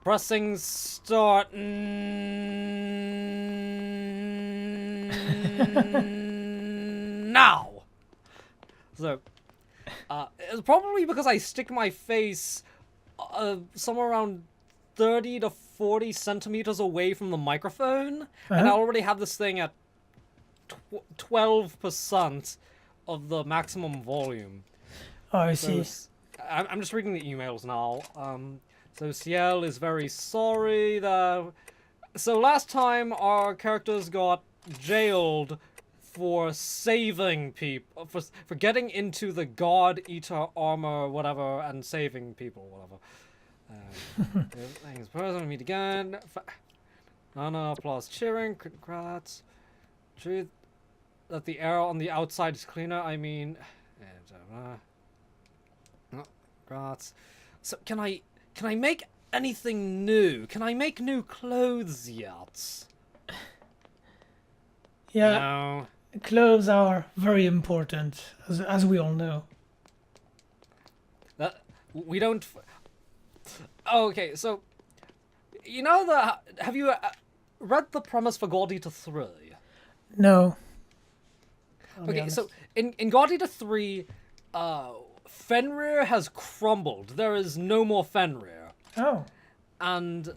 Pressing start now. So, it's probably because I stick my face somewhere around 30 to 40 centimeters away from the microphone, and I already have this thing at 12% of the maximum volume. Oh, I see. I'm just reading the emails now. So Ciel is very sorry that... So last time our characters got jailed for saving people, for getting into the God Eater armor, whatever, and saving people, whatever. Thanks, person, meet again. Nana, applause, cheering, congrats. Truth that the air on the outside is cleaner, I mean... Congrats. So, can I make anything new? Can I make new clothes yet? Yeah, No. clothes are very important, as we all know. We don't... Oh, okay, so... You know have you read the premise for God Eater 3? No. Okay, so in God Eater 3, Fenrir has crumbled. There is no more Fenrir. Oh. And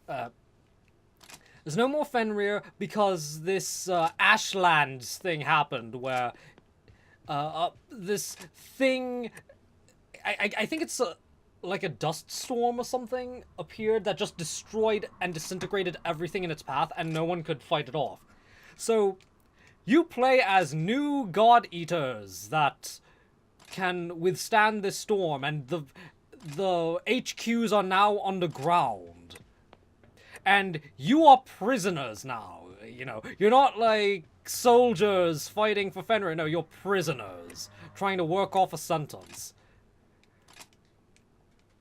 there's no more Fenrir because this Ashlands thing happened where this thing... I think it's like a dust storm or something appeared that just destroyed and disintegrated everything in its path, and no one could fight it off. So you play as new God Eaters that can withstand this storm, and the HQs are now underground. And you are prisoners now, you know. You're not like soldiers fighting for Fenrir. No, you're prisoners trying to work off a sentence.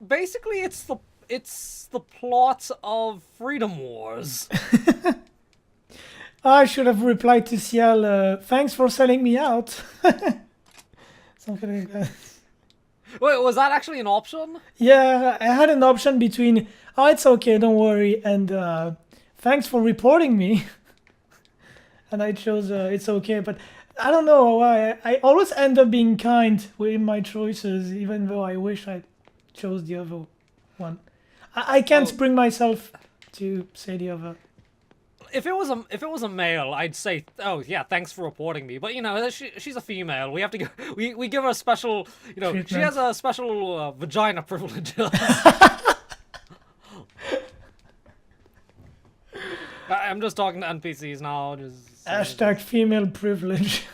Basically, it's the plot of Freedom Wars. I should have replied to Ciel, thanks for selling me out. Something like that. Wait, was that actually an option? Yeah, I had an option between, oh, it's okay, don't worry, and thanks for reporting me. And I chose it's okay, but I don't know why. I always end up being kind with my choices, even though I wish I chose the other one. I can't bring myself to say the other. If it was a male, I'd say, oh yeah, thanks for reporting me. But you know, she's a female. We have to go. We give her a special. You know, treatment. She has a special vagina privileges. I'm just talking to NPCs now. Hashtag female privilege.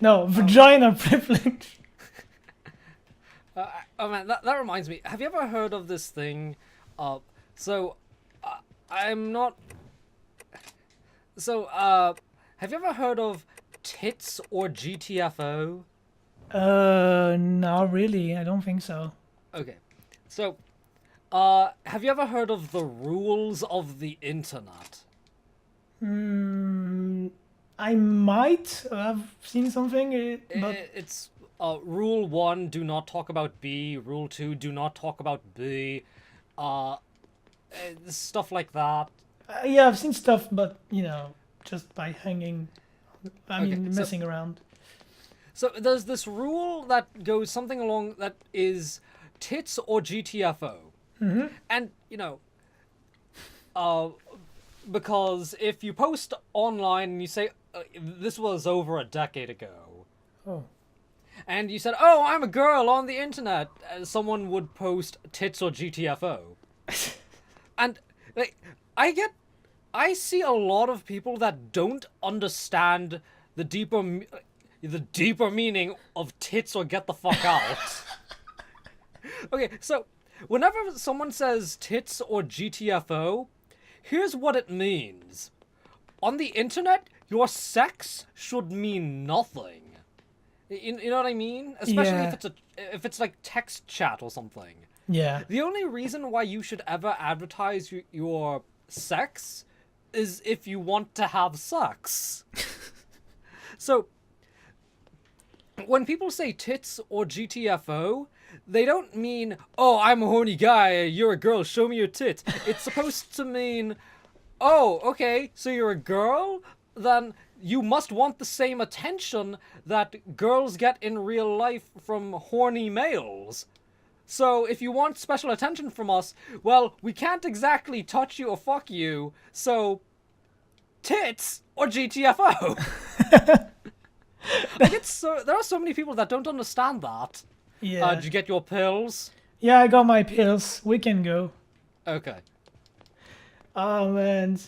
No, vagina privilege. Oh man, that reminds me. Have you ever heard of this thing? I'm not... So, have you ever heard of tits or GTFO? Not really. I don't think so. Okay. So, have you ever heard of the rules of the internet? I might have seen something, but... It's, Rule 1, do not talk about B. Rule 2, do not talk about B. Stuff like that. Yeah, I've seen stuff, but, you know, just by hanging... messing around. So there's this rule that goes something along that is tits or GTFO. Mm-hmm. And, you know, because if you post online and you say, this was over a decade ago. Oh. And you said, oh, I'm a girl on the internet. Someone would post tits or GTFO. And like, I see a lot of people that don't understand the deeper meaning of tits or get the fuck out. Okay, so whenever someone says tits or GTFO, here's what it means. On the internet, your sex should mean nothing. You know what I mean? Especially if it's like text chat or something. Yeah. The only reason why you should ever advertise your sex is if you want to have sex. So, when people say tits or GTFO, they don't mean, oh, I'm a horny guy, you're a girl, show me your tits. It's supposed to mean, oh, okay, so you're a girl? Then you must want the same attention that girls get in real life from horny males. So if you want special attention from us, well, we can't exactly touch you or fuck you, so tits or GTFO. There are so many people that don't understand that. Yeah. Did you get your pills? Yeah, I got my pills. We can go. Okay. Oh man.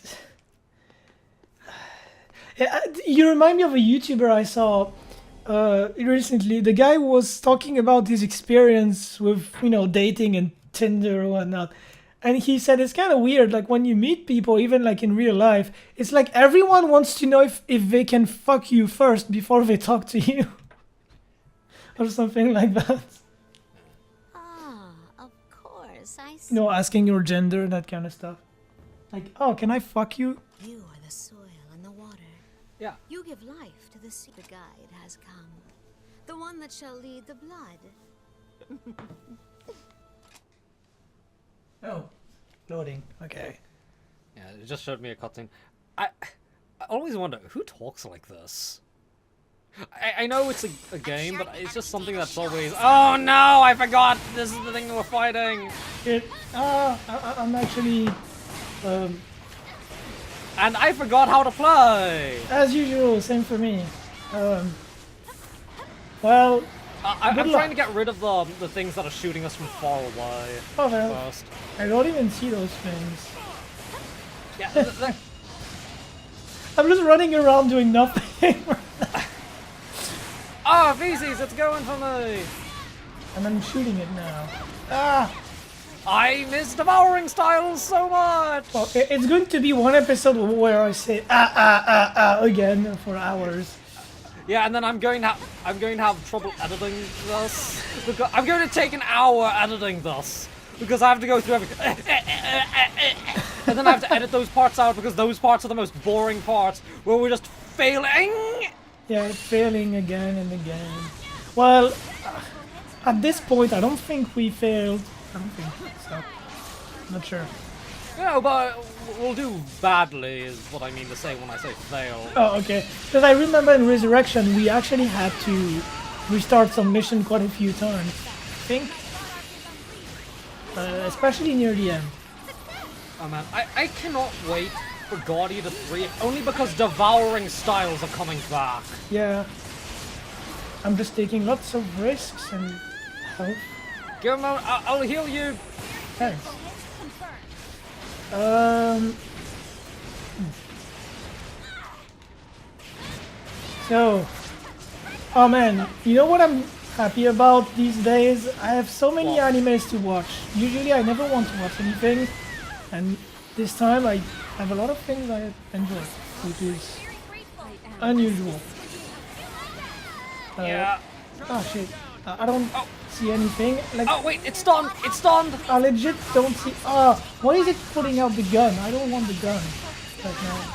Yeah, you remind me of a YouTuber I saw recently. The guy was talking about his experience with, dating and Tinder and whatnot. And he said it's kind of weird, like when you meet people, even like in real life, it's like everyone wants to know if they can fuck you first before they talk to you. Or something like that. Ah, of course, I see. Asking your gender, that kind of stuff. Like, oh, can I fuck you? You are the soil and the water. Yeah. You give life to the sea. The guide has come. The one that shall lead the blood. Oh, loading. Okay. Yeah, it just showed me a cutscene. I always wonder, who talks like this? I know it's a game, but it's just something that's always... Oh no, I forgot! This is the thing we're fighting! I'm actually... And I forgot how to play! As usual, same for me. Well... I'm trying to get rid of the things that are shooting us from far away. Oh well, First. I don't even see those things. Yeah, I'm just running around doing nothing. Ah, Pleeeaase, it's going for me! And I'm shooting it now. Ah! I miss devouring styles so much! Well, it's going to be one episode where I say again for hours. Yeah, and then I'm going to have trouble editing this. Because I'm going to take an hour editing this. Because I have to go through everything. And then I have to edit those parts out because those parts are the most boring parts where we're just failing. Yeah, failing again and again. Well, at this point, I don't think we failed. I don't think so. Not sure. No, but we'll do badly is what I mean to say when I say fail. Oh, okay. Because I remember in Resurrection, we actually had to restart some mission quite a few times. I think. Especially near the end. Oh man, I cannot wait for God Eater 3, only because devouring styles are coming back. Yeah. I'm just taking lots of risks and health. Give him I'll heal you. Thanks. So, oh man, you know what I'm happy about these days? I have so many What? animes to watch. Usually I never want to watch anything, and this time I have a lot of things I enjoy, which is unusual. Yeah. Oh shit, I don't see anything. Like, Oh wait, it's stunned! It's stunned! I legit don't see. Why is it putting out the gun? I don't want the gun right now.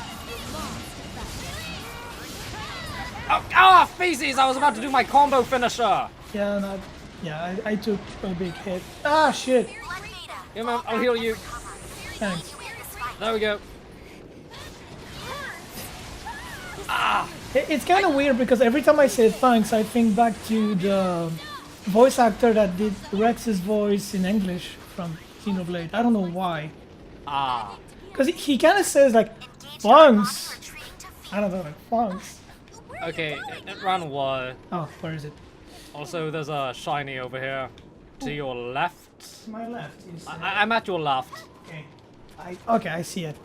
Oh, Pleeeaase! I was about to do my combo finisher! Yeah, no, yeah, I took a big hit. Ah, shit. Yeah, man, I'll heal you. Thanks. There we go. Ah! It's kind of weird because every time I say thanks, I think back to the voice actor that did Rex's voice in English from Xenoblade. I don't know why. Ah. Because he kind of says like, thanks. I don't know, like, thanks. Okay, it ran away. Oh, where is it? Also, there's a shiny over here. To your left. To my left. Is, I'm at your left. okay. Okay, I see it.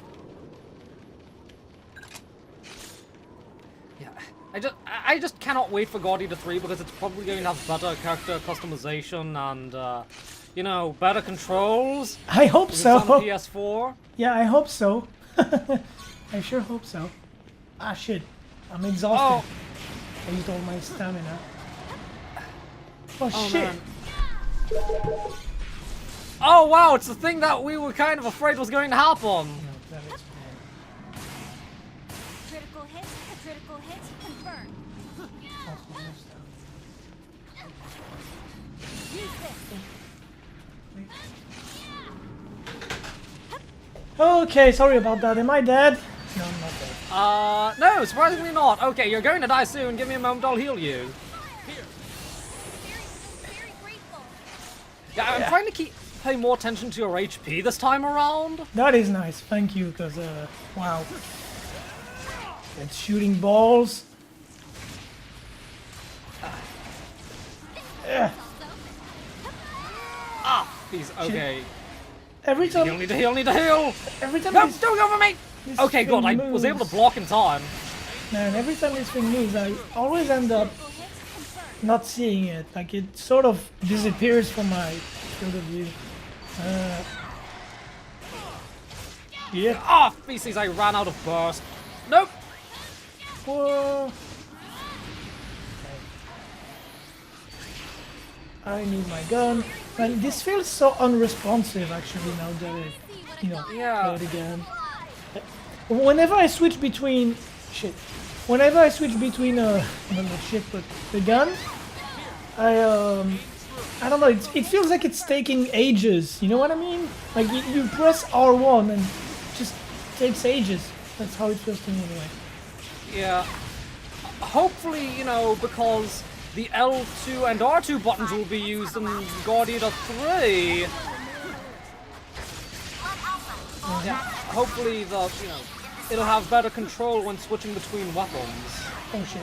Yeah. I just cannot wait for God Eater 3 because it's probably going to have better character customization and, you know, better controls. I hope Because so. it's on PS4. Yeah, I hope so. I sure hope so. Ah, shit. I'm exhausted. I used all my stamina. Oh, shit. Man. Oh wow, it's the thing that we were kind of afraid was going to happen. No, that is Critical hit, critical hit, confirmed. Okay, sorry about that. Am I dead? No, I'm not dead. No, surprisingly not. Okay, you're going to die soon. Give me a moment, I'll heal you. Yeah, I'm trying to pay more attention to your HP this time around. That is nice. Thank you, because, wow. It's shooting balls. Ah, he's okay. Every time... He'll need to heal, need to heal. Every time No, this, don't go for me. this Okay, thing good, I was able to moves- block in time. Man, every time this thing moves, I always end up not seeing it. Like, it sort of disappears from my field of view. Yeah. Ah, feces, I ran out of burst. Nope. Whoa. I need my gun. And this feels so unresponsive, actually, now that I, Yeah. play it again. Whenever I switch between... Shit. Whenever I switch between, not shit, but the gun, I don't know, it feels like it's taking ages, you know what I mean? Like, you press R1 and it just takes ages. That's how it feels to me, anyway. Yeah. Hopefully, because the L2 and R2 buttons will be used in God Eater 3. Yeah. Hopefully it'll have better control when switching between weapons. Oh, shit.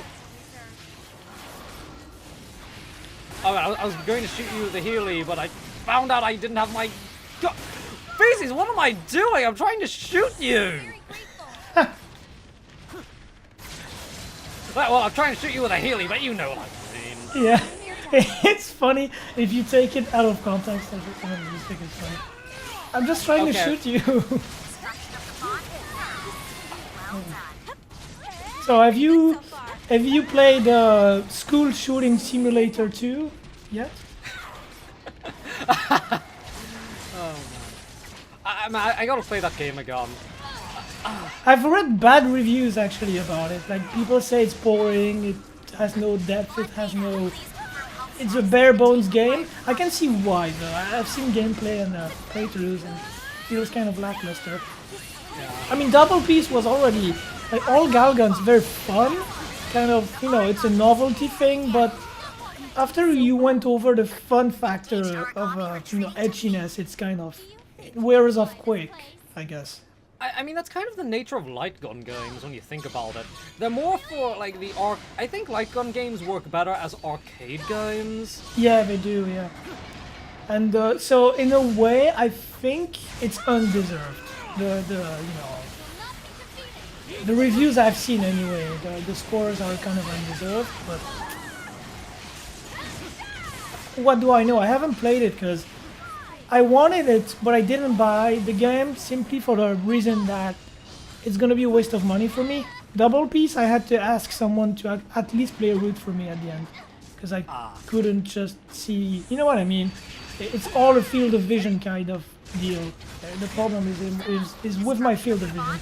Oh, I was going to shoot you with the Healy, but I found out I didn't have my... Feces, what am I doing? I'm trying to shoot you! Well, I'm trying to shoot you with a Healy, but you know what I mean. Yeah. It's funny if you take it out of context. I just think it's funny. I'm just trying to Okay. shoot you. So have you played School Shooting Simulator 2 yet? I gotta play that game again. I've read bad reviews actually about it. Like, people say it's boring, it has no depth, it's a bare bones game. I can see why though. I've seen gameplay and playthroughs and it feels kind of lackluster. I mean, Double Piece was already, like, all Galgun's very fun, kind of, it's a novelty thing, but after you went over the fun factor of, edginess, it's kind of, it wears off quick, I guess. I mean, that's kind of the nature of light gun games when you think about it. They're more for, like, I think light gun games work better as arcade games. Yeah, they do, yeah. And so, in a way, I think it's undeserved. The reviews I've seen anyway, the scores are kind of undeserved, but... What do I know? I haven't played it because I wanted it, but I didn't buy the game simply for the reason that it's gonna be a waste of money for me. Double Piece, I had to ask someone to at least play a route for me at the end, because I couldn't just see, you know what I mean? It's all a field of vision kind of deal. The problem is with my field of vision.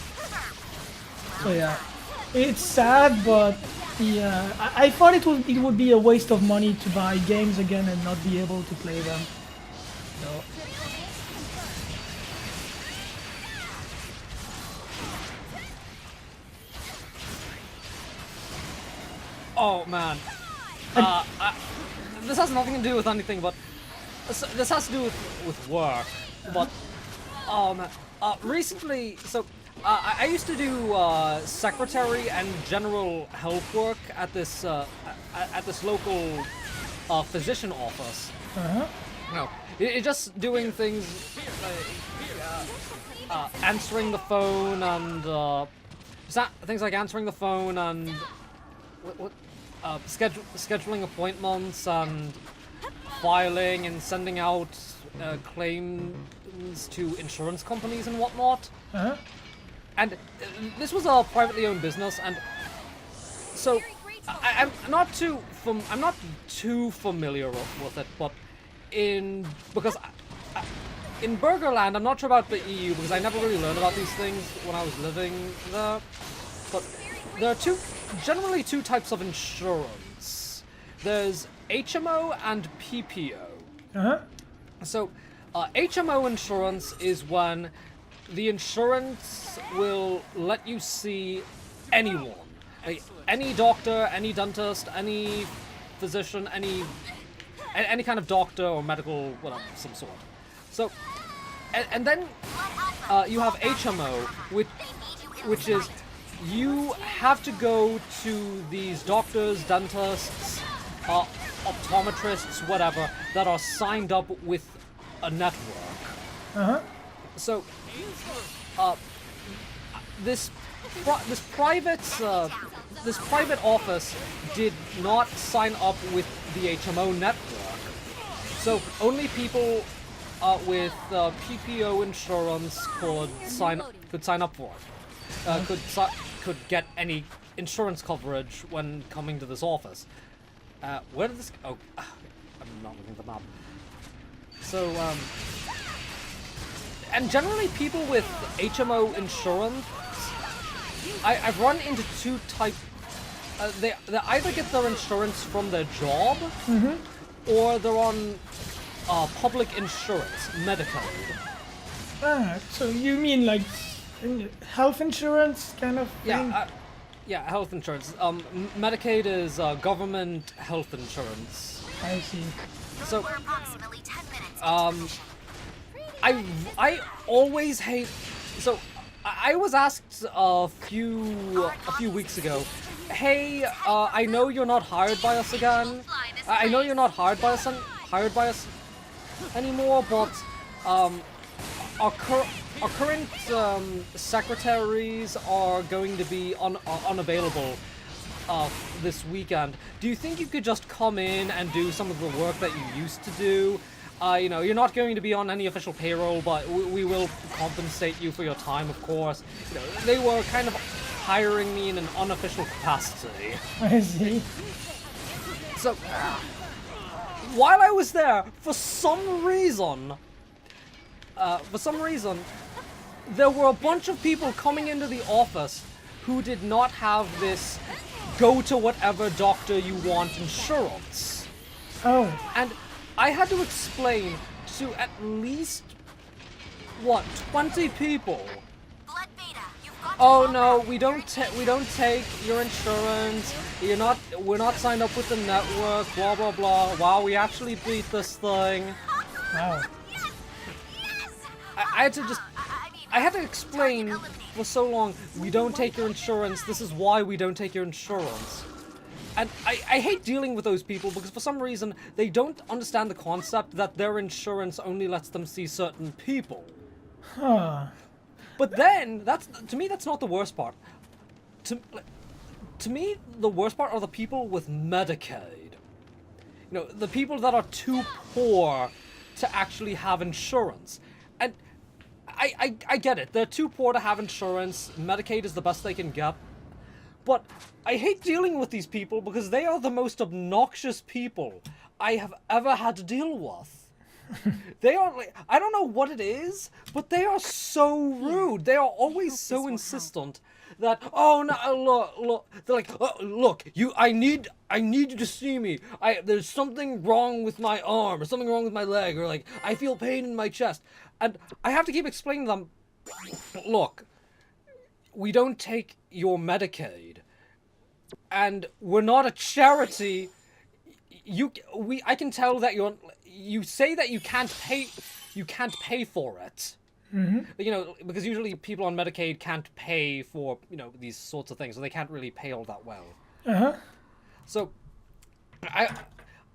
So yeah, it's sad, but yeah, I thought it would be a waste of money to buy games again and not be able to play them. So. Oh, man. This has nothing to do with anything, but... This has to do with work, but... Oh, man. Recently, so... I used to do secretary and general help work at this local physician office. Uh-huh. No, it's just doing things like answering the phone and things like answering the phone and scheduling appointments and filing and sending out claims to insurance companies and whatnot. Uh-huh. And this was a privately owned business, and so I'm not too familiar with it, but because in Burgerland, I'm not sure about the EU because I never really learned about these things when I was living there. But there are generally two types of insurance. There's HMO and PPO. Uh-huh. So, HMO insurance is when the insurance will let you see anyone. Any doctor, any dentist, any physician, any kind of doctor or medical, whatever, some sort. So, and then you have HMO, which is you have to go to these doctors, dentists, optometrists, whatever, that are signed up with a network. Uh-huh. So, this private office did not sign up with the HMO network. So only people with PPO insurance could sign up for it. Could get any insurance coverage when coming to this office. Where did this? Oh, I'm not looking at the map. So and generally people with HMO insurance, I've run into two types. They either get their insurance from their job, or they're on public insurance, Medicaid. Ah, so you mean like health insurance kind of thing? Yeah, health insurance. Medicaid is government health insurance. I see. So, We're approximately 10 minutes. I always hate. So, I was asked a few weeks ago. Hey, I know you're not hired by us again. I know you're not hired by us anymore, but our current secretaries are going to be unavailable this weekend. Do you think you could just come in and do some of the work that you used to do? You know, you're not going to be on any official payroll, but we will compensate you for your time, of course. You know, they were kind of hiring me in an unofficial capacity. I see. So, while I was there, for some reason, there were a bunch of people coming into the office who did not have this go to whatever doctor you want insurance. Oh, And I had to explain to at least, 20 people. Blood beta, you've got to Oh call no, back. we don't take your insurance. We're not signed up with the network. Blah blah blah. Wow, we actually beat this thing. wow. Yes! Yes! I had to just. I had to explain for so long. We don't take your insurance. This is why we don't take your insurance. And I hate dealing with those people because for some reason they don't understand the concept that their insurance only lets them see certain people. Huh. But then to me that's not the worst part. To me the worst part are the people with Medicaid. You know, the people that are too poor to actually have insurance. And I get it. They're too poor to have insurance. Medicaid is the best they can get. But I hate dealing with these people because they are the most obnoxious people I have ever had to deal with. They are like, I don't know what it is, but they are so rude. They are always so insistent that, oh no, look, they're like, oh, look, I need you to see me. There's something wrong with my arm or something wrong with my leg, or like I feel pain in my chest. And I have to keep explaining to them, look, we don't take your Medicaid, and we're not a charity. I can tell that you say that you can't pay for it. Mm-hmm. You know, because usually people on Medicaid can't pay for, you know, these sorts of things, so they can't really pay all that well. Uh-huh. So, I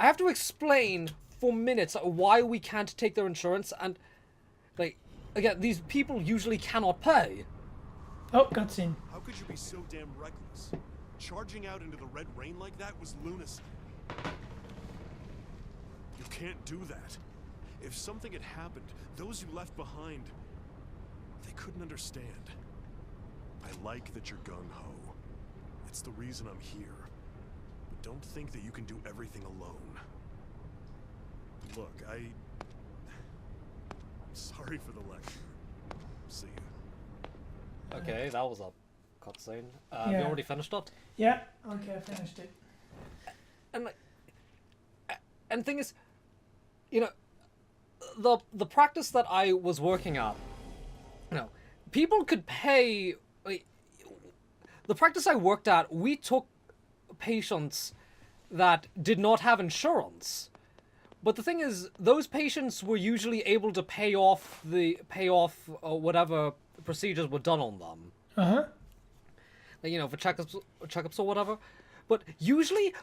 have to explain for minutes why we can't take their insurance, and like, again, these people usually cannot pay. Oh, cutscene. How could you be so damn reckless? Charging out into the red rain like that was lunacy. You can't do that. If something had happened, those you left behind, they couldn't understand. I like that you're gung-ho. It's the reason I'm here. But don't think that you can do everything alone. Look, I'm sorry for the lecture. See ya. Okay, that was a cutscene. You Yeah. already finished it? Yeah, okay, I finished it. And like, and the thing is, you know, the practice that I was working at, people could pay. Like, the practice I worked at, we took patients that did not have insurance. But the thing is, those patients were usually able to pay off whatever procedures were done on them. Like, for checkups or whatever. But usually,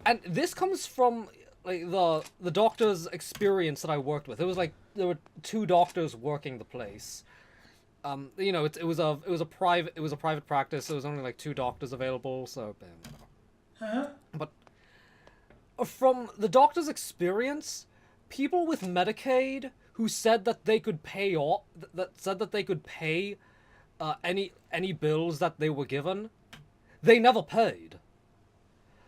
and this comes from like the doctor's experience that I worked with. It was like there were 2 doctors working the place. It was a private practice. There was only like 2 doctors available, so But from the doctor's experience, people with Medicaid who said that they could pay any bills that they were given, they never paid.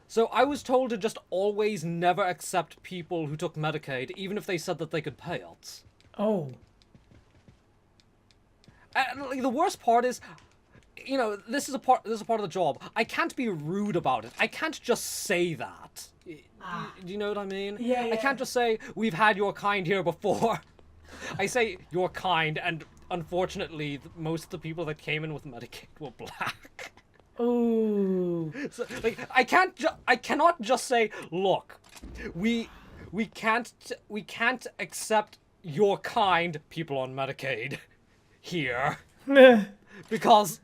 So I was told to just always never accept people who took Medicaid, even if they said that they could pay it. Oh. And like, the worst part is, this is a part of the job. I can't be rude about it. I can't just say that. Do you know what I mean? Yeah. I can't just say, we've had your kind here before. I say your kind, and unfortunately, most of the people that came in with Medicaid were black. Ooh. So, like, I cannot just say, look, we can't accept your kind people on Medicaid here because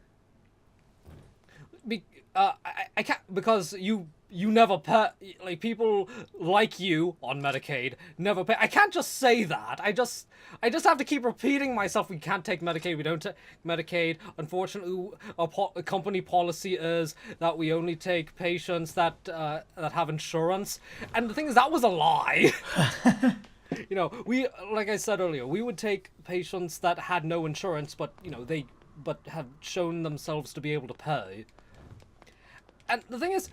I can't, because you never pay, like, people like you on Medicaid never pay. I can't just say that. I just have to keep repeating myself. We can't take Medicaid. We don't take Medicaid. Unfortunately, a company policy is that we only take patients that have insurance. And the thing is, that was a lie. We, like I said earlier, we would take patients that had no insurance, but they had shown themselves to be able to pay. And the thing is,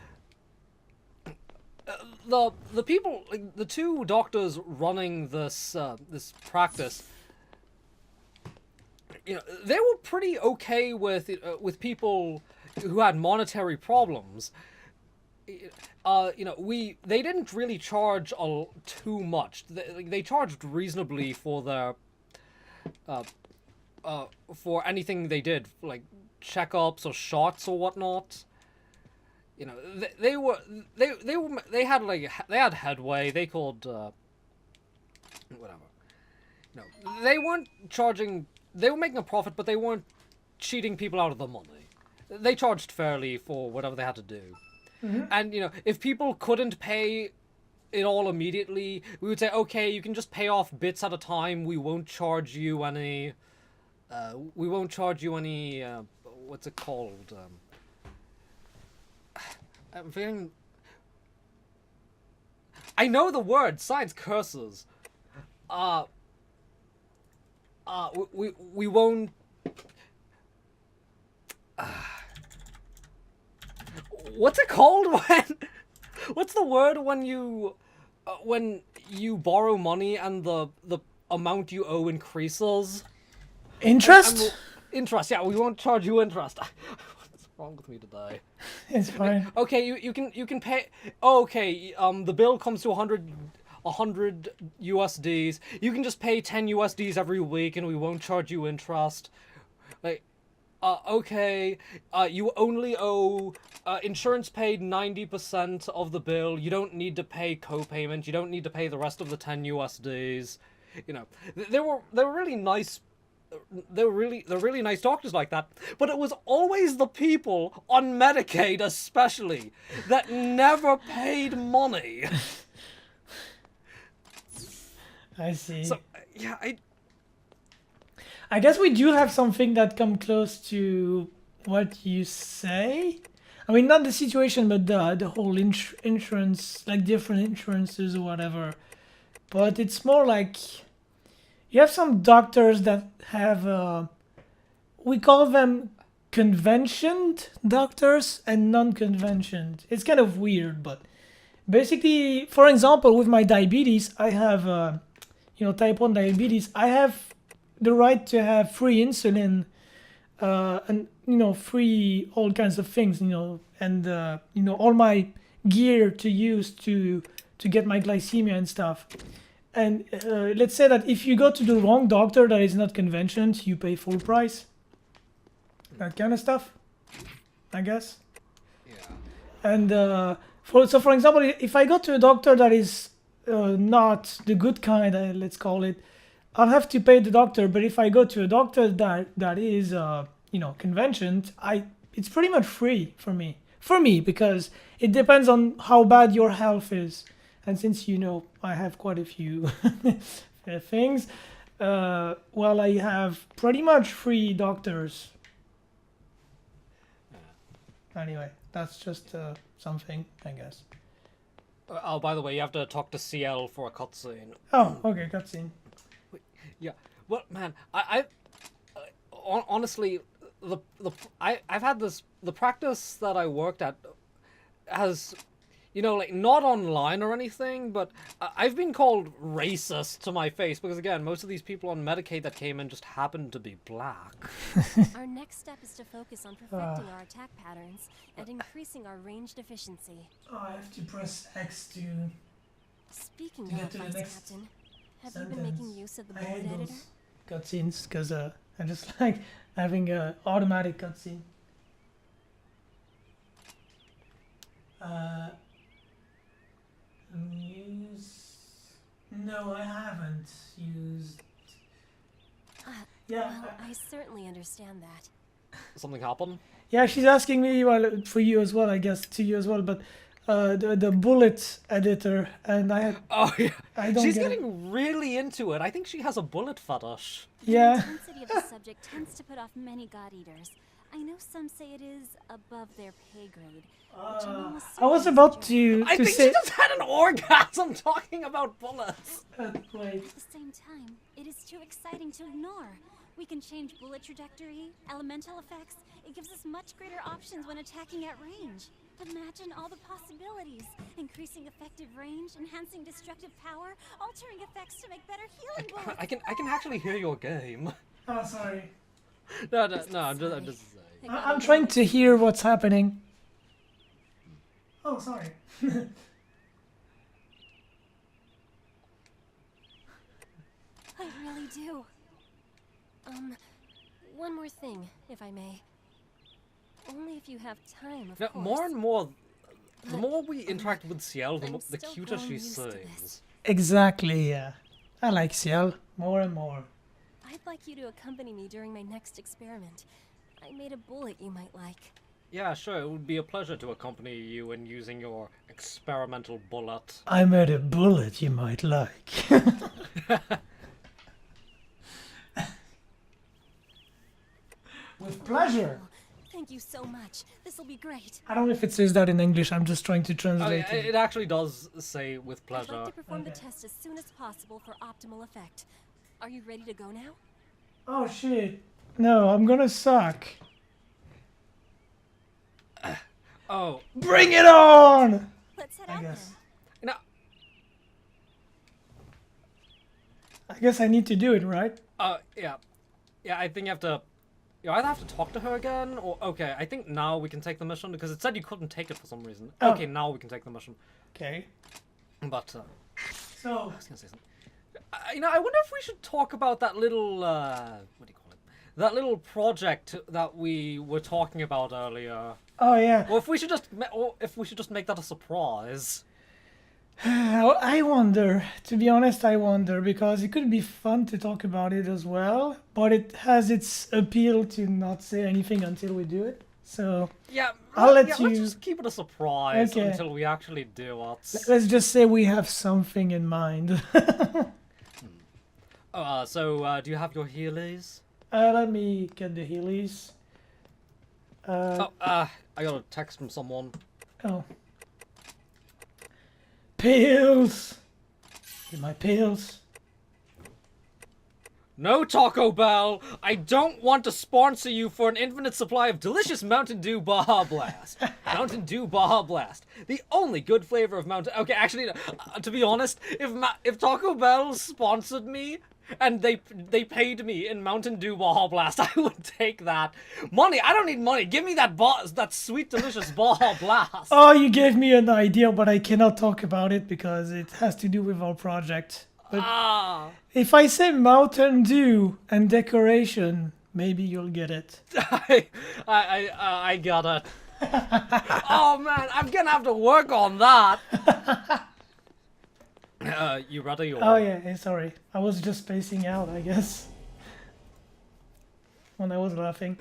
the people, like, the 2 doctors running this practice, they were pretty okay with people who had monetary problems. They didn't really charge too much. They charged reasonably for their for anything they did, like checkups or shots or whatnot. They had headway. They called whatever. They weren't charging. They were making a profit, but they weren't cheating people out of the money. They charged fairly for whatever they had to do. Mm-hmm. And if people couldn't pay it all immediately, we would say, okay, you can just pay off bits at a time. We won't charge you any. What's it called? I'm feeling. I know the word. Science curses. We won't. What's it called when? What's the word when you borrow money and the amount you owe increases? Interest? Interest. Yeah, we won't charge you interest. What's wrong with me today? It's fine. Okay, you can pay. Oh, okay, the bill comes to 100 USDs. You can just pay 10 USDs every week, and we won't charge you interest. Like, okay, you only owe insurance paid 90% of the bill. You don't need to pay co-payment. You don't need to pay the rest of the 10 USDs. They were really nice. They're really nice doctors like that, but it was always the people on Medicaid, especially, that never paid money. I see. So yeah, I guess we do have something that come close to what you say. I mean, not the situation, but the whole insurance, like different insurances or whatever. But it's more like you have some doctors that have, we call them conventioned doctors and non-conventioned. It's kind of weird, but basically, for example, with my diabetes, I have, type 1 diabetes. I have the right to have free insulin, and, free all kinds of things, and, all my gear to use to get my glycemia and stuff. And let's say that if you go to the wrong doctor that is not convenient, you pay full price. That kind of stuff, I guess. Yeah. And for example, if I go to a doctor that is not the good kind, let's call it, I'll have to pay the doctor. But if I go to a doctor that is convenient, it's pretty much free for me. Because it depends on how bad your health is. And since I have quite a few things, well, I have pretty much free doctors. Anyway, that's just something, I guess. Oh, by the way, you have to talk to CL for a cutscene. Oh, okay, cutscene. Yeah. Well, man, honestly, I've had the practice that I worked at has, like not online or anything, but I've been called racist to my face because again, most of these people on Medicaid that came in just happened to be black. Our next step is to focus on perfecting our attack patterns and increasing our ranged efficiency. Oh, I have to press X to Speaking get of, to the Vice next Captain, have you been making use of the I bullet hate editor? those cutscenes because I just like having a automatic cutscene. Use? No, I haven't used. Yeah. Well, I certainly understand that. Something happened? Yeah, she's asking me, well, for you as well, I guess, to you as well, but the bullet editor, and Oh yeah. I don't She's get it. getting really into it. I think she has a bullet fetish. Yeah. The intensity of the subject tends to put off many god eaters. I know some say it is above their pay grade, which I'm almost I was certain about is true. to I think say. she just had an orgasm talking about bullets. Wait. At the same time, it is too exciting to ignore. We can change bullet trajectory, elemental effects. It gives us much greater options when attacking at range. Imagine all the possibilities. Increasing effective range, enhancing destructive power, altering effects to make better healing bullets. I can actually hear your game. Oh, sorry. No, I'm just saying. I'm trying to hear what's happening. Oh, sorry. I really do. One more thing, if I may. Only if you have time, of Now, course. more and more, the more we interact with Ciel, the I'm the still cuter growing she used to sings. this. Exactly, yeah. I like Ciel more and more. I'd like you to accompany me during my next experiment. I made a bullet you might like. Yeah, sure, it would be a pleasure to accompany you in using your experimental bullet. I made a bullet you might like. With pleasure. Thank you so much. This'll be great. I don't know if it says that in English. I'm just trying to Oh, translate yeah, it. it actually does say with I'd like pleasure. to perform the Okay. test as soon as possible for optimal effect. Are you ready to go now? Oh shit. No, I'm gonna suck. Oh, Bring it on! Let's head I out guess. then. no, I guess I need to do it, right? yeah. Yeah, I think you have to... You either have to talk to her again, or... Okay, I think now we can take the mission, because it said you couldn't take it for some reason. Oh. Okay, now we can take the mission. Okay. But, So, I was gonna say something. I wonder if we should talk about that little, what do you call it? That little project that we were talking about earlier. oh yeah. Or if we should just make that a surprise. I wonder, to be honest, I wonder, because it could be fun to talk about it as well, but it has its appeal to not say anything until we do it. So, Yeah, I'll let let's you- just keep it a surprise Okay. until we actually do it. let's just say we have something in mind. Do you have your Heelys? Let me get the Heelys. I got a text from someone. Oh. Pills! Get my pills. No, Taco Bell! I don't want to sponsor you for an infinite supply of delicious Mountain Dew Baja Blast. Mountain Dew Baja Blast. The only good flavor of Mountain... Okay, actually, to be honest, if Taco Bell sponsored me and they paid me in Mountain Dew Baja Blast, I would take that. Money, I don't need money. Give me that sweet, delicious Baja Blast. Oh, you gave me an idea, but I cannot talk about it because it has to do with our project. But Ah. if I say Mountain Dew and decoration, maybe you'll get it. I got it. Oh man, I'm gonna have to work on that. You ready? Or... Oh yeah, sorry. I was just spacing out, I guess. When I was laughing.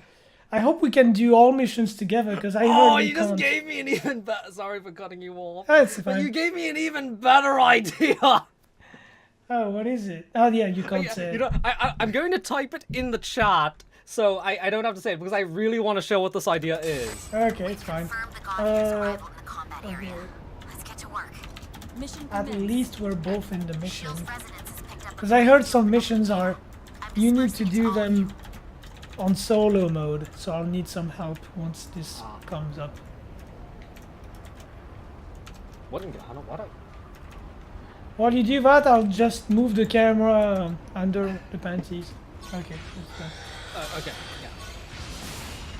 I hope we can do all missions together, because I heard we you just can't. gave me an even better. Sorry for cutting you off. Oh, it's But fine. you gave me an even better idea. Oh, what is it? Oh yeah, you can't say You it. know, I'm going to type it in the chat, so I don't have to say it because I really want to show what this idea is. Okay, it's fine. Confirm the Guardian's arrival in the combat okay. area. Let's get to work. Mission At commenced. least we're both in the mission. Shield's residence has picked up. Because I heard some missions are, you need to do them on solo mode, so I'll need some help once this comes up. What in Ghana? What? While you do that, I'll just move the camera under the panties. Okay, that's done. Okay.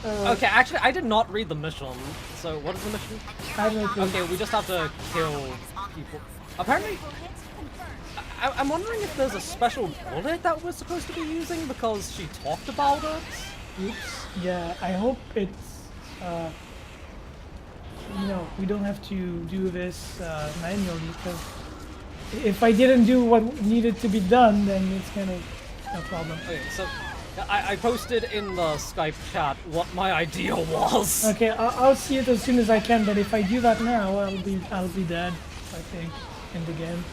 Yeah. Okay. Actually, I did not read the mission. So what is the mission? I have no clue. Okay, we just have to kill people. Apparently, I'm wondering if there's a special bullet that we're supposed to be using because she talked about it. Oops. Yeah, I hope it's, you know, we don't have to do this manually, because if I didn't do what needed to be done, then it's kind of a problem. Okay, so I posted in the Skype chat what my idea was. Okay, I'll see it as soon as I can, but if I do that now, I'll be dead, I think, in the game.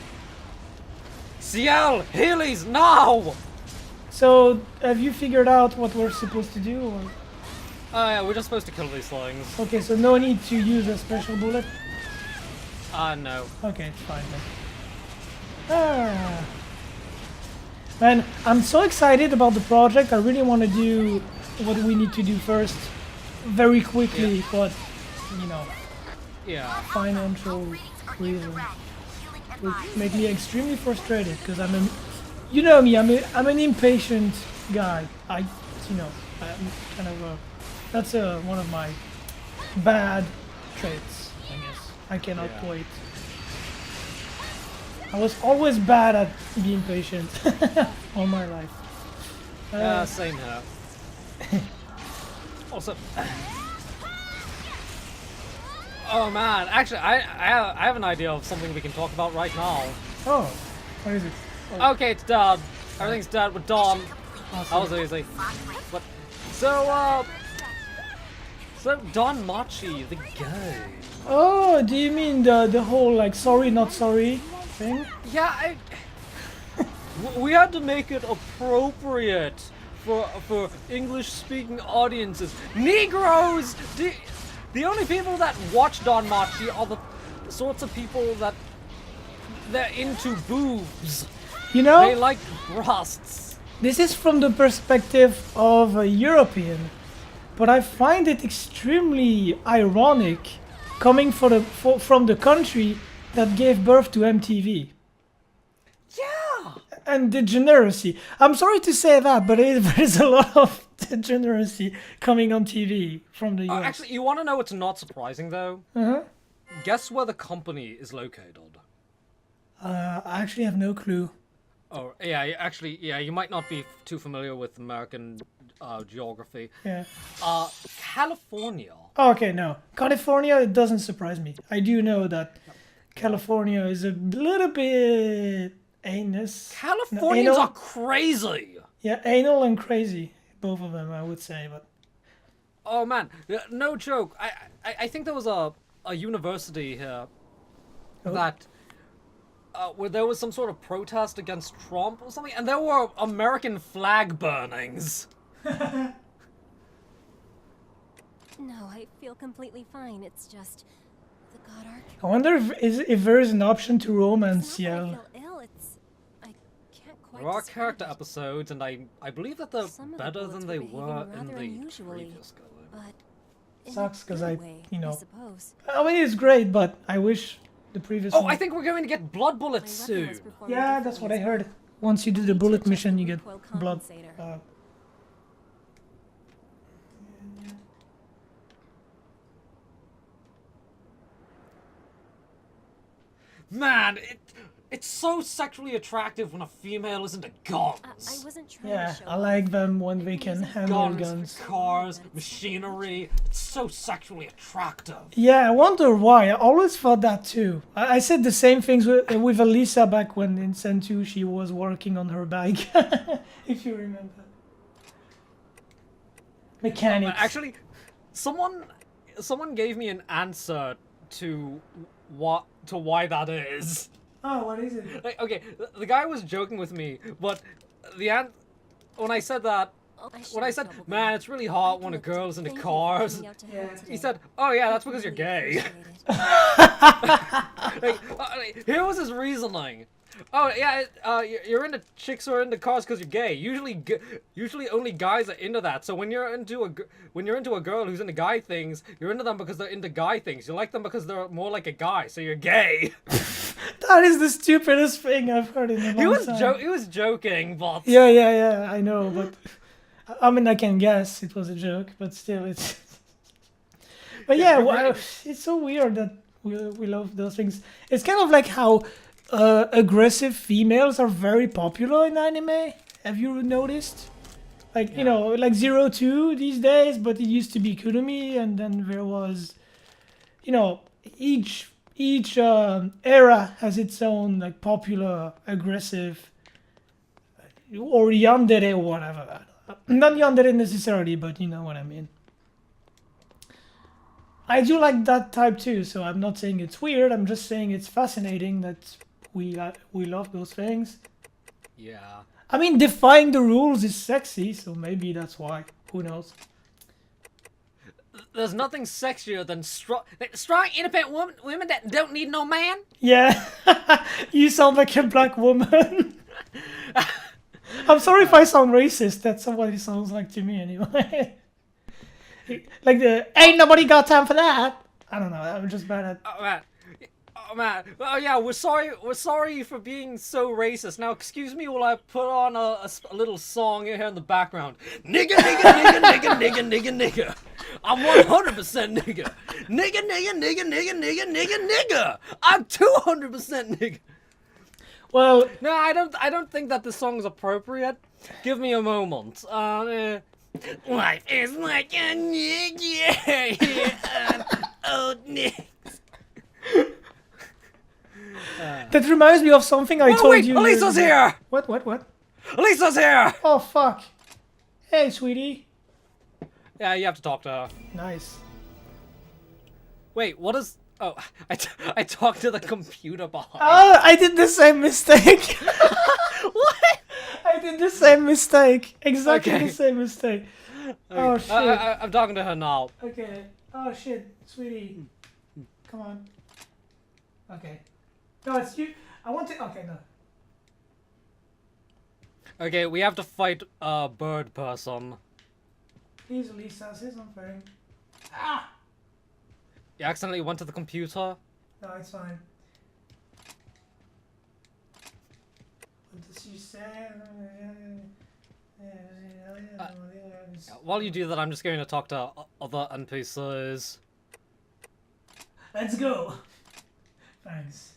CL, Heelys, now! So, have you figured out what we're supposed to do? Or? Yeah, we're just supposed to kill these things. Okay, so no need to use a special bullet? No. Okay, it's fine then. Ah. Man, I'm so excited about the project. I really want to do what we need to do first very quickly, but, you know, Yeah. financial reasons which make me extremely frustrated, because you know me, I'm an impatient guy. I'm kind of that's one of my bad traits, I guess. I cannot Yeah. wait. I was always bad at being patient all my life. Yeah, same here. Also... Oh man, actually, I have an idea of something we can talk about right now. Oh, what is it? Oh, Okay, it's dead. Everything's dead with Dawn. That was awesome. easy. But, so Don Machi, the guy. Oh, do you mean the whole like sorry not sorry thing? Yeah, we had to make it appropriate for English-speaking audiences. Negroes. The only people that watch Don Machi are the sorts of people that they're into boobs. You know, They like breasts. this is from the perspective of a European, but I find it extremely ironic coming from the country that gave birth to MTV. Yeah. And degeneracy. I'm sorry to say that, but there's a lot of degeneracy coming on TV from the US. Actually, you want to know what's not surprising though? Uh-huh. Guess where the company is located? I actually have no clue. Oh, yeah, yeah, you might not be too familiar with American geography. Yeah. California. Oh, okay, no. California, it doesn't surprise me. I do know that California is a little bit anus. Californians anal? are crazy. Yeah, anal and crazy. Both of them, I would say, but... Oh man, no joke. I think there was a university here that where there was some sort of protest against Trump or something, and there were American flag burnings. No, I feel completely fine. It's just the god arc. I wonder if there is an option to romance It's not that I CL. feel ill. It's I can't quite. There are describe character it. episodes, and I believe that they're Some of the better bullets than they were were behaving in rather the unusually, previous game. But in Sucks, a 'cause good I, way, you know- I suppose. I mean, it's great, but I wish the previous Oh, one... I think we're going to get blood My bullets weapon soon. was performing Yeah, that's what I differently heard. Once you do the Need to bullet adjust mission, the you get recoil blood. compensator. Man, It's so sexually attractive when a female is into guns. I wasn't trying Yeah, to show I off. like them when they can handle guns. Cars, machinery. It's so sexually attractive. Yeah, I wonder why. I always thought that too. I said the same things with Alisa back when in Sen 2 she was working on her bike. If you remember. Mechanics. Actually, someone gave me an answer to why that is. Oh, what is it? Like, okay, the guy was joking with me, but when I said that, when I said, man, it's really hot when a girl's into cars, he said, oh yeah, that's because you're gay. Here was his reasoning. Oh yeah, you're into chicks who are into cars because you're gay. Usually only guys are into that. So when you're into a girl who's into guy things, you're into them because they're into guy things. You like them because they're more like a guy. So you're gay. That is the stupidest thing I've heard in a long time. He was joking, but Yeah, I know, but I mean, I can guess it was a joke, but still, it's. But yeah, it's so weird that we love those things. It's kind of like how aggressive females are very popular in anime. Have you noticed? Like, you know, like 02 these days, but it used to be Kurumi, and then there was, you know, each era has its own like popular aggressive or yandere or whatever. Not yandere necessarily, but you know what I mean. I do like that type too, so I'm not saying it's weird. I'm just saying it's fascinating that we love those things. yeah. I mean, defying the rules is sexy, so maybe that's why. Who knows? There's nothing sexier than strong, independent women that don't need no man. Yeah, you sound like a black woman. I'm sorry if I sound racist. That's what it sounds like to me anyway. Like the ain't nobody got time for that. I don't know. I'm just bad at. Oh man. Oh yeah. We're sorry for being so racist. Now excuse me while I put on a little song here in the background. Nigga, nigga, nigga, nigga, nigga, nigga, nigga. I'm 100% nigga. Nigga, nigga, nigga, nigga, nigga, nigga, nigga. I'm 200% nigga. Well, No, I don't think that this song is appropriate. Give me a moment. Life is like a nigga. Old nigga. that reminds me of something I told wait, you. Alisa's here! What? Alisa's here! Oh fuck! Hey, sweetie. Yeah, you have to talk to her. Nice. Wait, what is... Oh, I talked to the computer behind. Oh, I did the same mistake. What? I did the same mistake. Exactly Okay. the same mistake. Oh shit. I'm talking to her now. Okay. Oh shit, sweetie. Come on. Okay. No, it's you. I want to. Okay, no. Okay, we have to fight a bird person. Please, Lisa, say something. Ah! You accidentally went to the computer? No, it's fine. What does she say? While you do that, I'm just going to talk to other NPCs. Let's go. Thanks.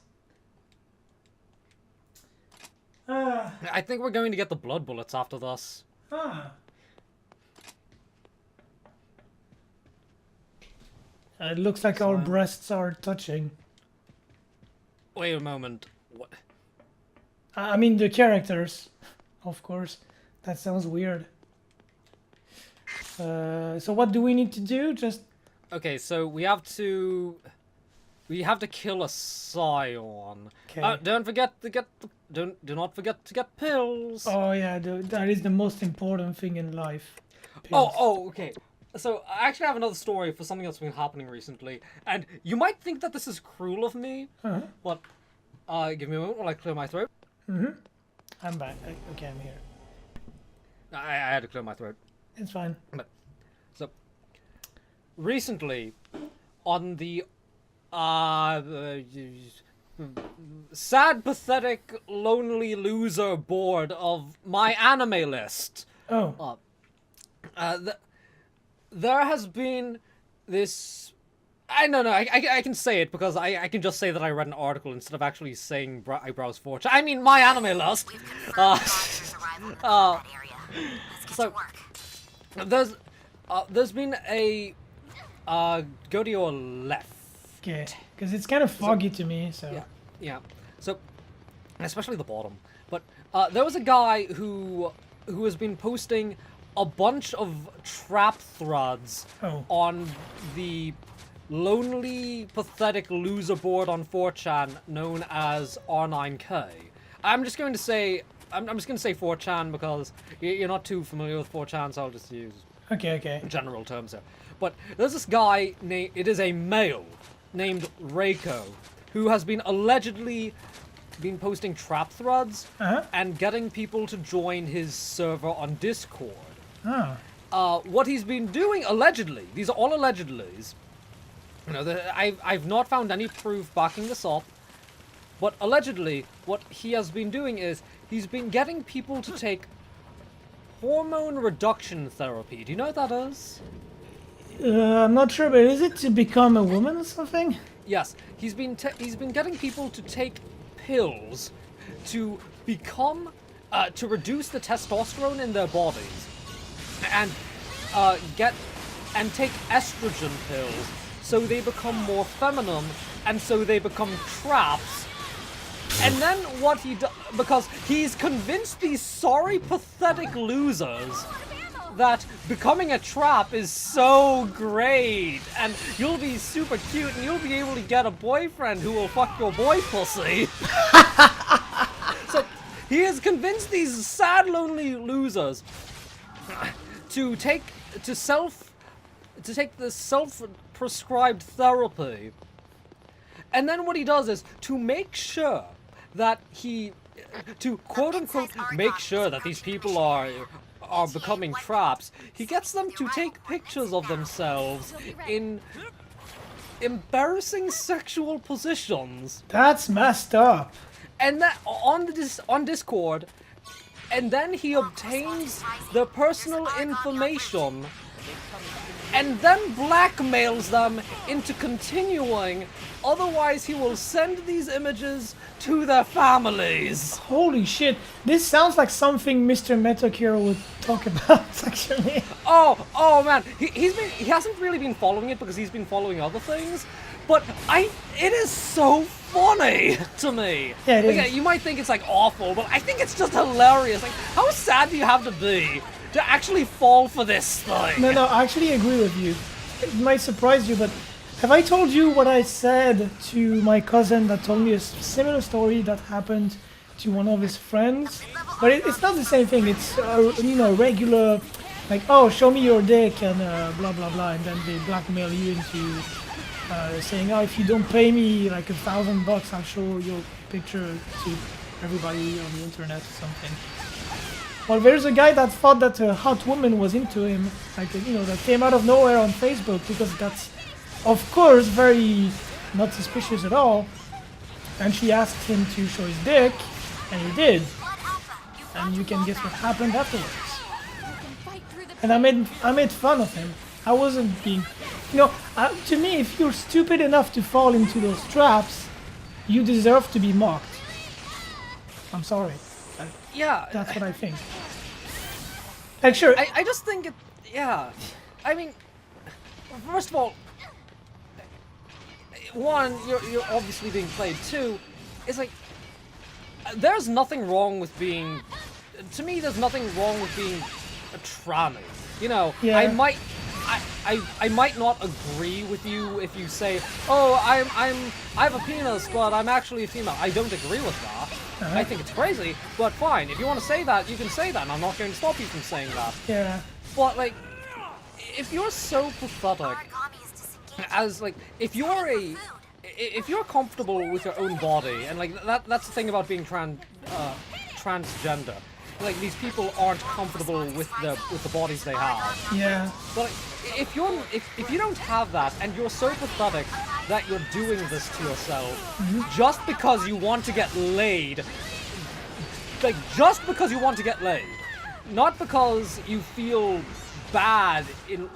I think we're going to get the blood bullets after this. It looks like our breasts are touching. Wait a moment. What? I mean the characters, of course. That sounds weird. So what do we need to do? Just Okay, so we have to kill a scion. okay. Don't forget to get do not forget to get pills. Oh yeah, that is the most important thing in life. Pills. Oh, okay. So I actually have another story for something that's been happening recently, and you might think that this is cruel of me, but give me a moment while I clear my throat. I'm back. Okay, I'm here. I had to clear my throat. It's fine. So recently, on the sad, pathetic, lonely loser board of my anime list, Oh. there has been this No, I can say it because I can just say that I read an article instead of actually saying I browse 4chan. I mean, my anime list. So there's been a go to your left. Okay, because it's kind of foggy to me. So Yeah. So especially the bottom. But there was a guy who has been posting a bunch of trap threads on the lonely, pathetic loser board on 4chan known as R9K. I'm just going to say 4chan because you're not too familiar with 4chan, so I'll just use okay. general terms here. But there's this guy it is a male named Reiko who has been allegedly posting trap threads and getting people to join his server on Discord. What he's been doing allegedly, these are all allegedlys. You know, I've not found any proof backing this up, but allegedly what he has been doing is he's been getting people to take hormone reduction therapy. Do you know what that is? I'm not sure, but is it to become a woman or something? Yes, he's been getting people to take pills to become to reduce the testosterone in their bodies and take estrogen pills so they become more feminine and so they become traps. And then what he does, because he's convinced these sorry, pathetic losers that becoming a trap is so great, and you'll be super cute, and you'll be able to get a boyfriend who will fuck your boy pussy. So he has convinced these sad, lonely losers to take the self-prescribed therapy, and then what he does is to make sure that to quote unquote make sure that these people are becoming traps, he gets them to take pictures of themselves in embarrassing sexual positions. That's messed up. And that on Discord, and then he obtains their personal information and then blackmails them into continuing, otherwise he will send these images to their families. Holy shit, this sounds like something Mr. Metacure would talk about, actually. Oh man, he hasn't really been following it because he's been following other things, but it is so funny to me. Yeah, it is. Yeah, you might think it's like awful, but I think it's just hilarious. Like, how sad do you have to be to actually fall for this thing? No, I actually agree with you. It might surprise you, but have I told you what I said to my cousin that told me a similar story that happened to one of his friends? But it's not the same thing. It's regular, like, oh, show me your dick and blah blah blah, and then they blackmail you into saying, oh, if you don't pay me like $1,000, I'll show your picture to everybody on the internet or something. Well, there's a guy that thought that a hot woman was into him, like, that came out of nowhere on Facebook, because that's, of course, very not suspicious at all. And she asked him to show his dick, and he did. And you can guess what happened afterwards. And I made fun of him. I wasn't being, to me, if you're stupid enough to fall into those traps, you deserve to be mocked. I'm sorry. Yeah. That's what I think. Like, sure. I just think it, yeah. I mean, first of all, one, you're obviously being played. Two, it's like, there's nothing wrong with being, to me, there's nothing wrong with being a tranny. Yeah. I might not agree with you if you say, oh, I have a penis, but I'm actually a female. I don't agree with that. I think it's crazy, but fine. If you want to say that, you can say that, and I'm not going to stop you from saying that. Yeah. But, like, if you're so pathetic, as, like, if you're comfortable with your own body, and, like, that's the thing about being transgender. Like, these people aren't comfortable with the bodies they have. Yeah. But like, if you don't have that, and you're so pathetic that you're doing this to yourself, just because you want to get laid, like, just because you want to get laid, not because you feel bad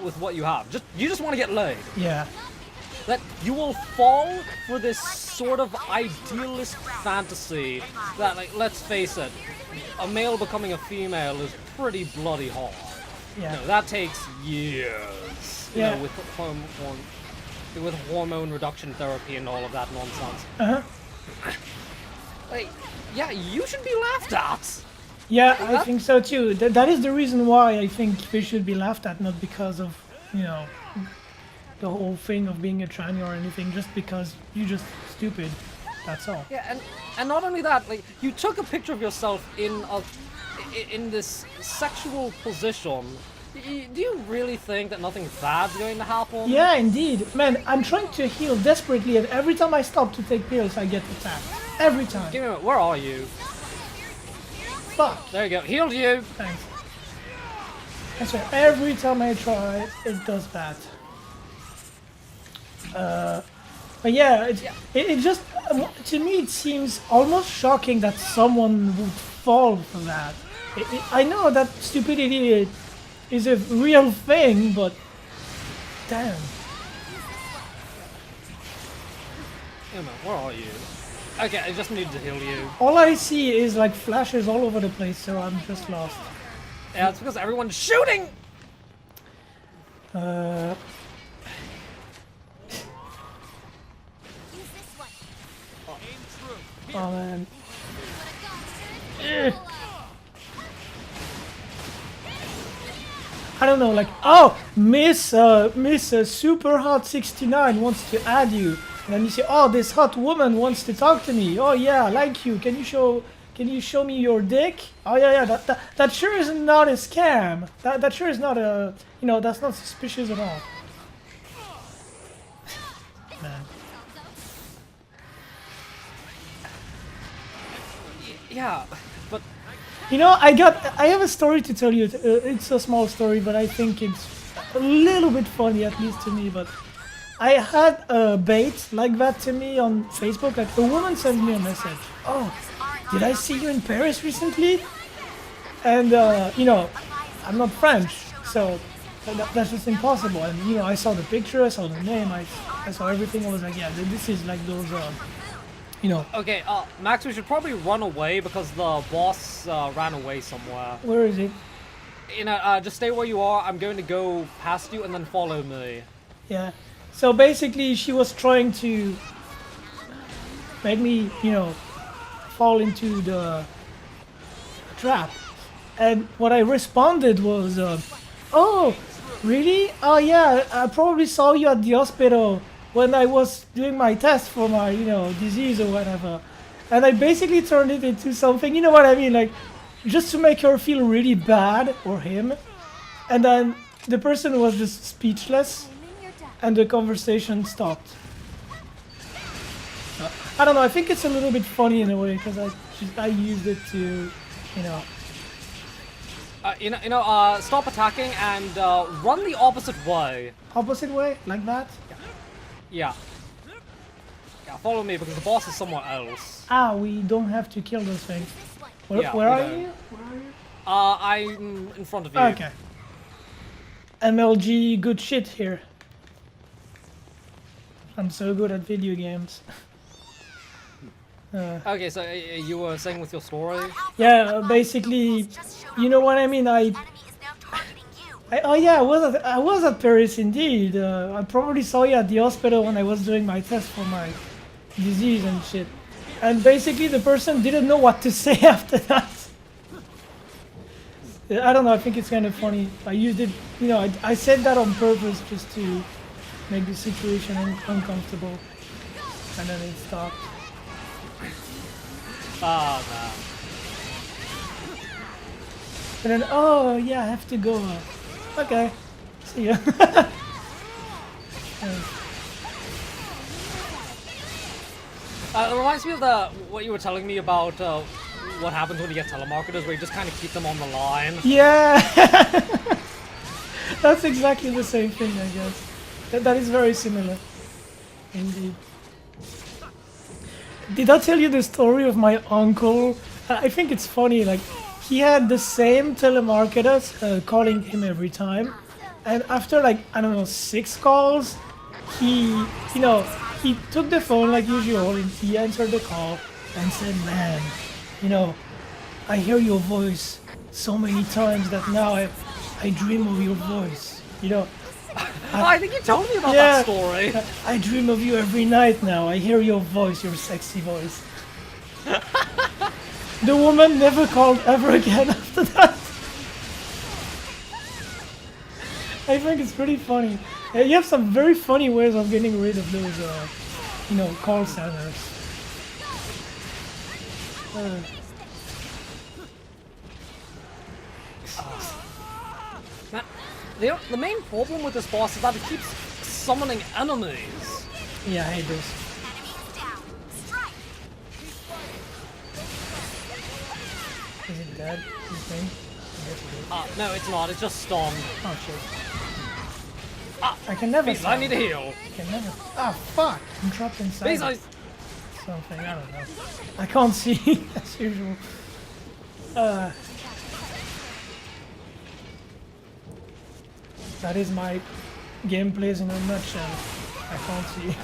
with what you have, you just want to get laid. Yeah. that you will fall for this sort of idealist fantasy that, like, let's face it, a male becoming a female is pretty bloody hard. Yeah. No, that takes years. You Yeah. know, with hormone reduction therapy and all of that nonsense. Like, yeah, you should be laughed at. Yeah, I think so too. That is the reason why I think they should be laughed at, not because of, you know, the whole thing of being a tranny or anything, just because you're just stupid. That's all. Yeah, and not only that, like, you took a picture of yourself in this sexual position. Do you really think that nothing bad's going to happen? Yeah, indeed. Man, I'm trying to heal desperately, and every time I stop to take pills, I get attacked. Every time. Give me a minute, where are you? Fuck. There you go, healed you! Thanks. I swear, every time I try, it does that. But yeah, it just, to me, it seems almost shocking that someone would fall for that. I know that stupidity is a real thing, but damn. Give me a minute, where are you? Okay, I just need to heal you. All I see is like flashes all over the place, so I'm just lost. Yeah, it's because everyone's shooting! Uh, oh man. Ugh. I don't know, like, oh, Miss Super Hot 69 wants to add you. And then you say, oh, this hot woman wants to talk to me. Oh yeah, I like you. Can you show me your dick? Oh yeah, that sure is not a scam. That sure is not a, you know, that's not suspicious at all. Man. Yeah, but You know, I have a story to tell you. It's a small story, but I think it's a little bit funny, at least to me. But I had a bait like that to me on Facebook. Like, a woman sent me a message. Oh, did I see you in Paris recently? And, you know, I'm not French, so that's just impossible. And, you know, I saw the picture, I saw the name, I saw everything. I was like, yeah, this is like those, you know. okay, Max, we should probably run away because the boss ran away somewhere. Where is it? You know, just stay where you are. I'm going to go past you and then follow me. Yeah. So basically, she was trying to make me, you know, fall into the trap. And what I responded was, oh, really? Oh yeah, I probably saw you at the hospital when I was doing my test for my, you know, disease or whatever. And I basically turned it into something, you know what I mean? Like, just to make her feel really bad, or him. And then the person was just speechless. And the conversation stopped. I don't know, I think it's a little bit funny in a way, because I used it to, you know... Stop attacking and run the opposite way. Opposite way? Like that? Yeah. Yeah, follow me because the boss is somewhere else. Ah, we don't have to kill those things. Where Yeah, are we don't. you? Where are you? I'm in front of you. Okay. MLG, good shit here. I'm so good at video games. Okay, so you were saying with your story? Yeah, basically, you know what I mean. Oh yeah, I was at Paris indeed. I probably saw you at the hospital when I was doing my test for my disease and shit. And basically, the person didn't know what to say after that. I don't know. I think it's kind of funny. I used it, you know. I said that on purpose just to make the situation uncomfortable, and then it stopped. Oh, man. And then, oh yeah, I have to go. Okay, see ya. It reminds me of what you were telling me about what happens when you get telemarketers, where you just kind of keep them on the line. Yeah, that's exactly the same thing, I guess. That is very similar, indeed. Did I tell you the story of my uncle? I think it's funny, like, he had the same telemarketers calling him every time. And after, like, I don't know, 6 calls, he, you know, he took the phone like usual and he answered the call and said, "Man, you know, I hear your voice so many times that now I dream of your voice. You know, I think you told me about Yeah. that story. I dream of you every night now. I hear your voice, your sexy voice." The woman never called ever again after that. I think it's pretty funny. You have some very funny ways of getting rid of those, you know, call centers. Man, the main problem with this boss is that it keeps summoning enemies. Yeah, I hate this. Is it dead? You think? I guess it is. No, it's not. It's just stunned. Oh shit. I can never. Please, I need a heal. I can never. Ah, fuck! I'm trapped inside Please, something. I don't know. I can't see as usual. That is my gameplays in a nutshell. I can't see.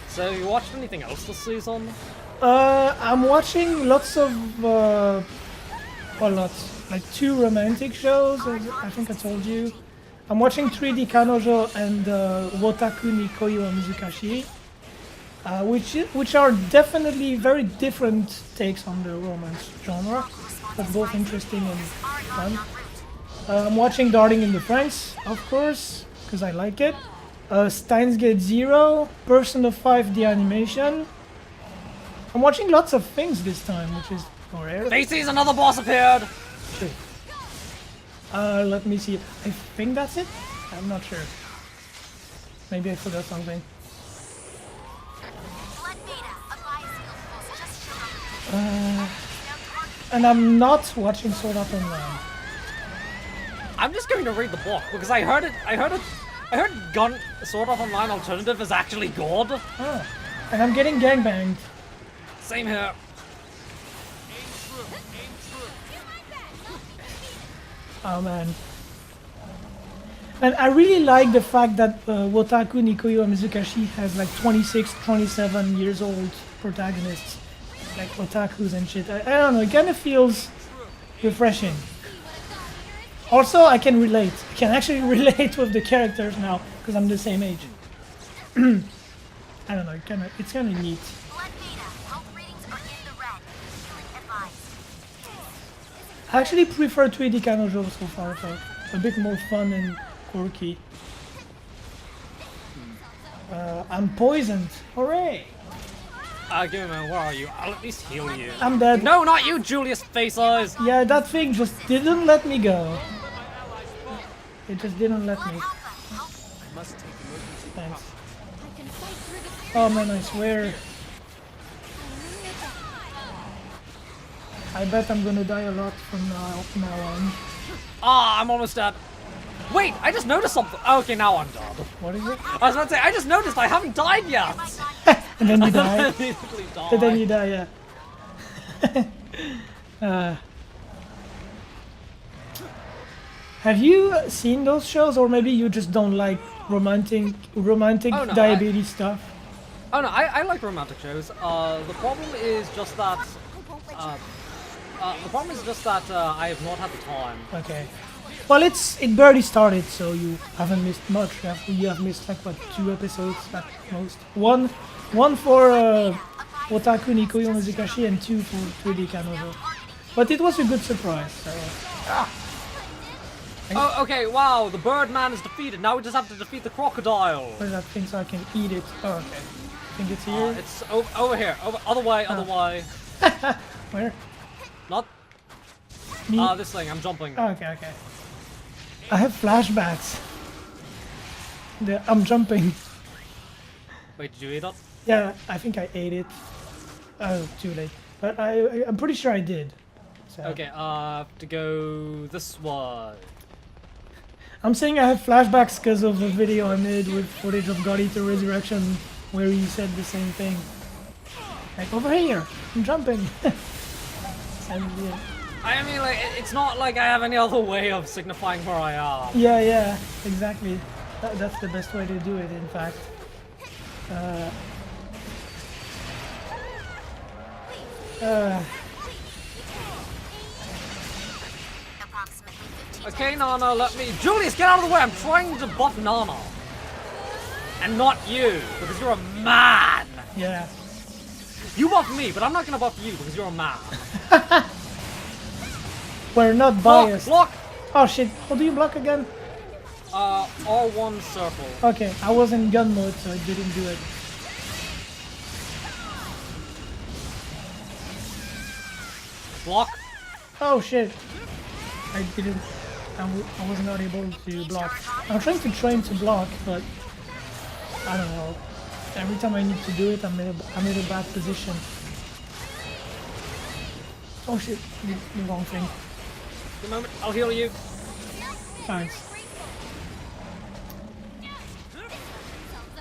So, you watched anything else this season? I'm watching lots of, well, lots, like 2 romantic shows, as I think I told you. I'm watching 3D Kanojo and Wotaku ni Koi wa Mizukashi, which are definitely very different takes on the romance genre, but both interesting and fun. I'm watching Darting in the Franxx, of course, because I like it. Steins Gate Zero, Persona 5 the animation. I'm watching lots of things this time, which is rare. Faces, another boss appeared! Shit. Let me see. I think that's it? I'm not sure. Maybe I forgot something. And I'm not watching Sword Art Online. I'm just going to read the book because I heard Gun Sword Art Online Alternative is actually good. Oh. And I'm getting gangbanged. Same here. Oh man. And I really like the fact that Wotaku ni Koi wa Mizukashi has like 26, 27 years old protagonists. Like otakus and shit. I don't know, it kind of feels refreshing. Also, I can relate. I can actually relate with the characters now because I'm the same age. I don't know, it's kind of neat. I actually prefer 3D Kanojo so far, so a bit more fun and quirky. I'm poisoned. Hooray! Give me a minute, where are you? I'll at least heal you. I'm dead. No, not you, Julius Face Eyes! Yeah, that thing just didn't let me go. It just didn't let me. Thanks. Oh man, I swear. I bet I'm gonna die a lot from now on. Ah, I'm almost dead. Wait, I just noticed something. Oh, okay, now I'm dead. What is it? I was about to say, I just noticed I haven't died yet. And then you die. I immediately die. And then you die, yeah. Have you seen those shows, or maybe you just don't like romantic Oh, no, diabetes stuff? Oh no, I like romantic shows. The problem is just that. I have not had the time. Okay. Well, it barely started, so you haven't missed much. You have missed like what, 2 episodes at most. One for Wotaku ni Koi wa Mizukashi and 2 for 3D Kanojo. But it was a good surprise. So. Oh, okay, wow, the Birdman is defeated. Now we just have to defeat the crocodile. Where's that thing so I can eat it? Oh, okay. I think it's here. It's over here. Other way. Where? Not. Me? This thing. I'm jumping. Oh, okay. I have flashbacks. I'm jumping. Wait, did you eat it? Yeah, I think I ate it. Oh, too late. But I'm pretty sure I did. So. Okay, to go this way. I'm saying I have flashbacks because of a video I made with footage of God Eater Resurrection where he said the same thing. Like, over here, I'm jumping. And, yeah. I mean, like, it's not like I have any other way of signifying where I am. Yeah, exactly. That's the best way to do it, in fact. Okay, Nana, let me... Julius, get out of the way! I'm trying to buff Nana. And not you, because you're a man! Yeah. You buff me, but I'm not gonna buff you because you're a man. We're not Block! biased. Block! Oh shit, how do you block again? R1 circle. Okay, I was in gun mode, so I didn't do it. Block. Oh shit. I didn't... I was not able to block. I'm trying to train to block, but... I don't know. Every time I need to do it, I'm in a bad position. Oh shit, the wrong thing. The moment, I'll heal you. Thanks.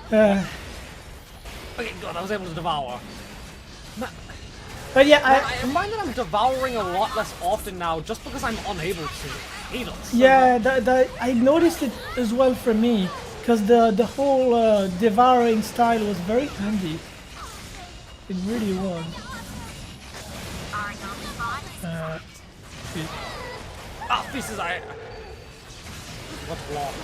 Okay, good, I was able to devour. But yeah, I find that I'm devouring a lot less often now just because I'm unable to. Hate us. yeah, I noticed it as well for me, because the whole devouring style was very handy. It really was. Pieces What block?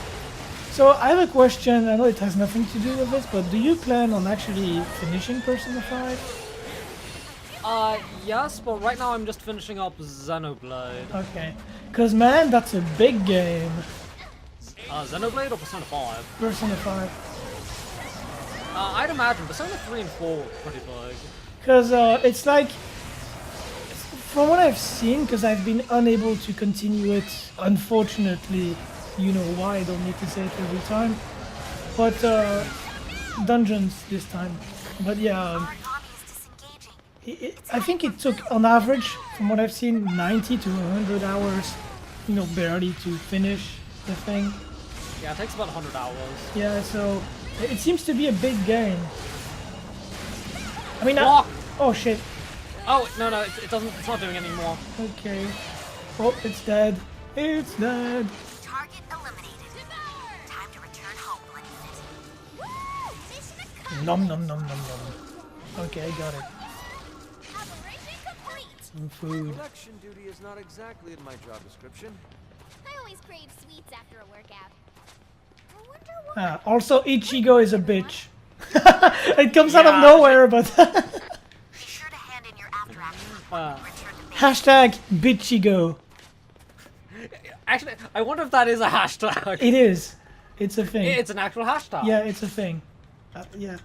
So I have a question. I know it has nothing to do with this, but do you plan on actually finishing Persona 5? Yes, but right now I'm just finishing up Xenoblade. Okay, because man, that's a big game. Xenoblade or Persona 5? Persona 5. I'd imagine Persona 3 and 4 were pretty big. Because it's like, from what I've seen, because I've been unable to continue it, unfortunately, you know why, I don't need to say it every time. But dungeons this time. But yeah, I think it took, on average, from what I've seen, 90 to 100 hours, you know, barely to finish the thing. Yeah, it takes about 100 hours. Yeah, so it seems to be a big game. I mean, Block! oh shit. Oh, no, it doesn't, it's not doing it anymore. Okay. Oh, it's dead. It's dead. Target eliminated. Time to return home, Bloody Nom nom nom nom nom. Okay, I got it. Some food. Production duty is not exactly in my job description. I always crave sweets after a workout. I wonder what Also, Ichigo is a bitch. It comes out of nowhere, but... Be sure to hand in your after-action report when you return to base. Hashtag Bitchigo. Actually, I wonder if that is a hashtag. It is. It's a thing. It's an actual hashtag. Yeah, it's a thing. Yeah.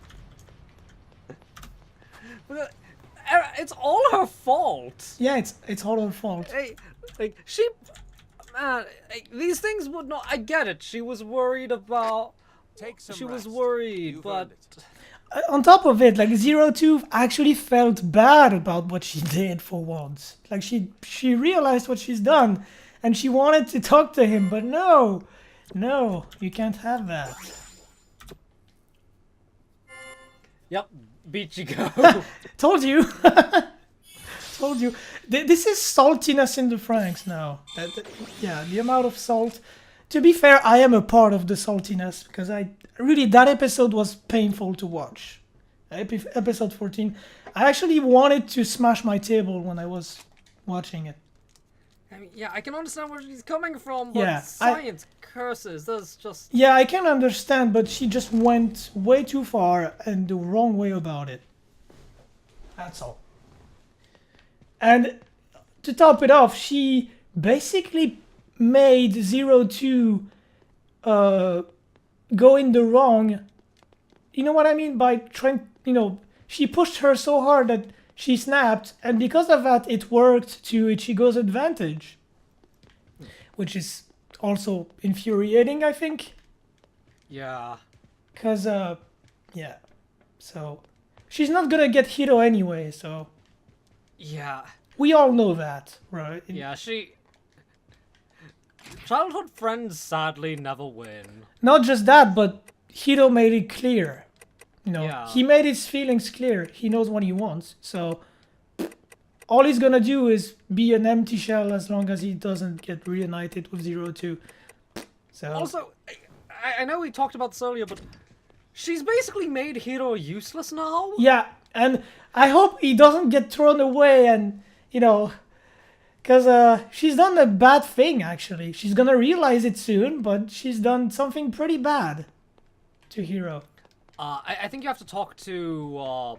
But, it's all her fault. Yeah, it's all her fault. Like, she... Man, these things would not... I get it. She was worried about... Take some She was rest. worried, You've but... earned it. On top of it, like, 02 actually felt bad about what she did for once. Like, she realized what she's done, and she wanted to talk to him, but no, you can't have that. Yep, beat you go. Told you. Told you. This is saltiness in the Franks now. Yeah, the amount of salt. To be fair, I am a part of the saltiness, because that episode was painful to watch. Episode 14. I actually wanted to smash my table when I was watching it. I mean, yeah, I can understand where she's coming from, but Yeah, science curses. There's just... Yeah, I can understand, but she just went way too far and the wrong way about it. That's all. And to top it off, she basically made 02 go in the wrong. You know what I mean? By trying, she pushed her so hard that she snapped, and because of that, it worked to Ichigo's advantage. Which is also infuriating, I think. Yeah. Because, yeah. So, she's not gonna get Hiro anyway, so... Yeah. We all know that, right? Yeah, Childhood friends sadly never win. Not just that, but Hiro made it clear. Yeah. He made his feelings clear. He knows what he wants. So all he's gonna do is be an empty shell as long as he doesn't get reunited with 02. So Also, I know we talked about this earlier, but she's basically made Hero useless now. Yeah, and I hope he doesn't get thrown away and, you know, because she's done a bad thing, actually. She's gonna realize it soon, but she's done something pretty bad to Hero. I think you have to talk to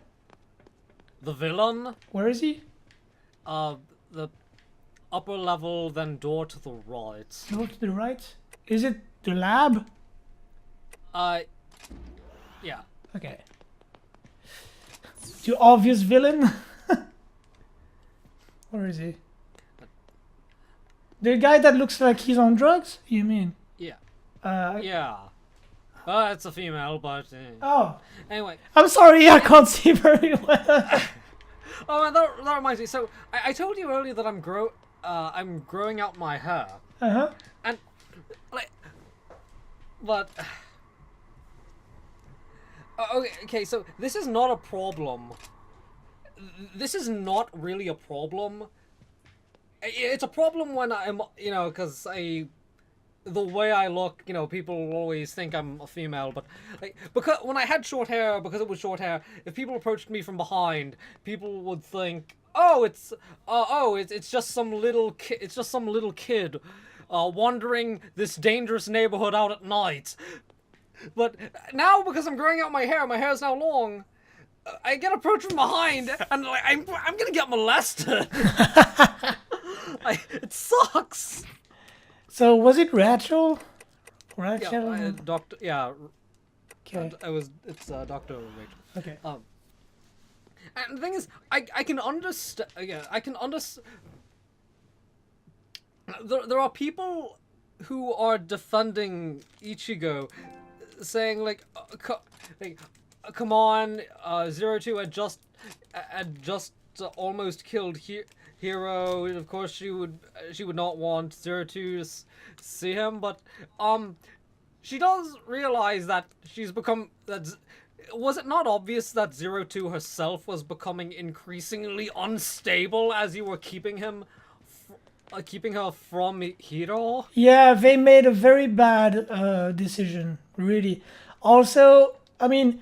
the villain. Where is he? The upper level, then door to the right. Go to the right. Is it the lab? Yeah. Okay. The obvious villain? Where is he? The guy that looks like he's on drugs? You mean? Yeah. Uh, Yeah. It's a female, but Oh, anyway. I'm sorry, I can't see very well. Oh, and that reminds me. So I told you earlier that I'm growing out my hair, Uh-huh. and like, but okay. So this is not a problem. This is not really a problem. It's a problem when I'm, you know, because the way I look, you know, people always think I'm a female, but like, because when I had short hair, because it was short hair, if people approached me from behind, people would think, oh, it's just some little kid, it's just some little kid, wandering this dangerous neighborhood out at night. But now, because I'm growing out my hair is now long, I get approached from behind, and like, I'm gonna get molested. It sucks. So, was it Rachel? Rachel? Yeah, Doctor. Yeah. Okay. It's Doctor Rachel. Okay. And the thing is, I can understand. Yeah, I can understand. There are people who are defending Ichigo, saying like, come on, 02 had just almost killed Hero. Of course, she would not want 02 to see him, but she does realize that she's become that. Was it not obvious that 02 herself was becoming increasingly unstable as you were keeping her from Hiro? Yeah, they made a very bad decision, really. Also, I mean,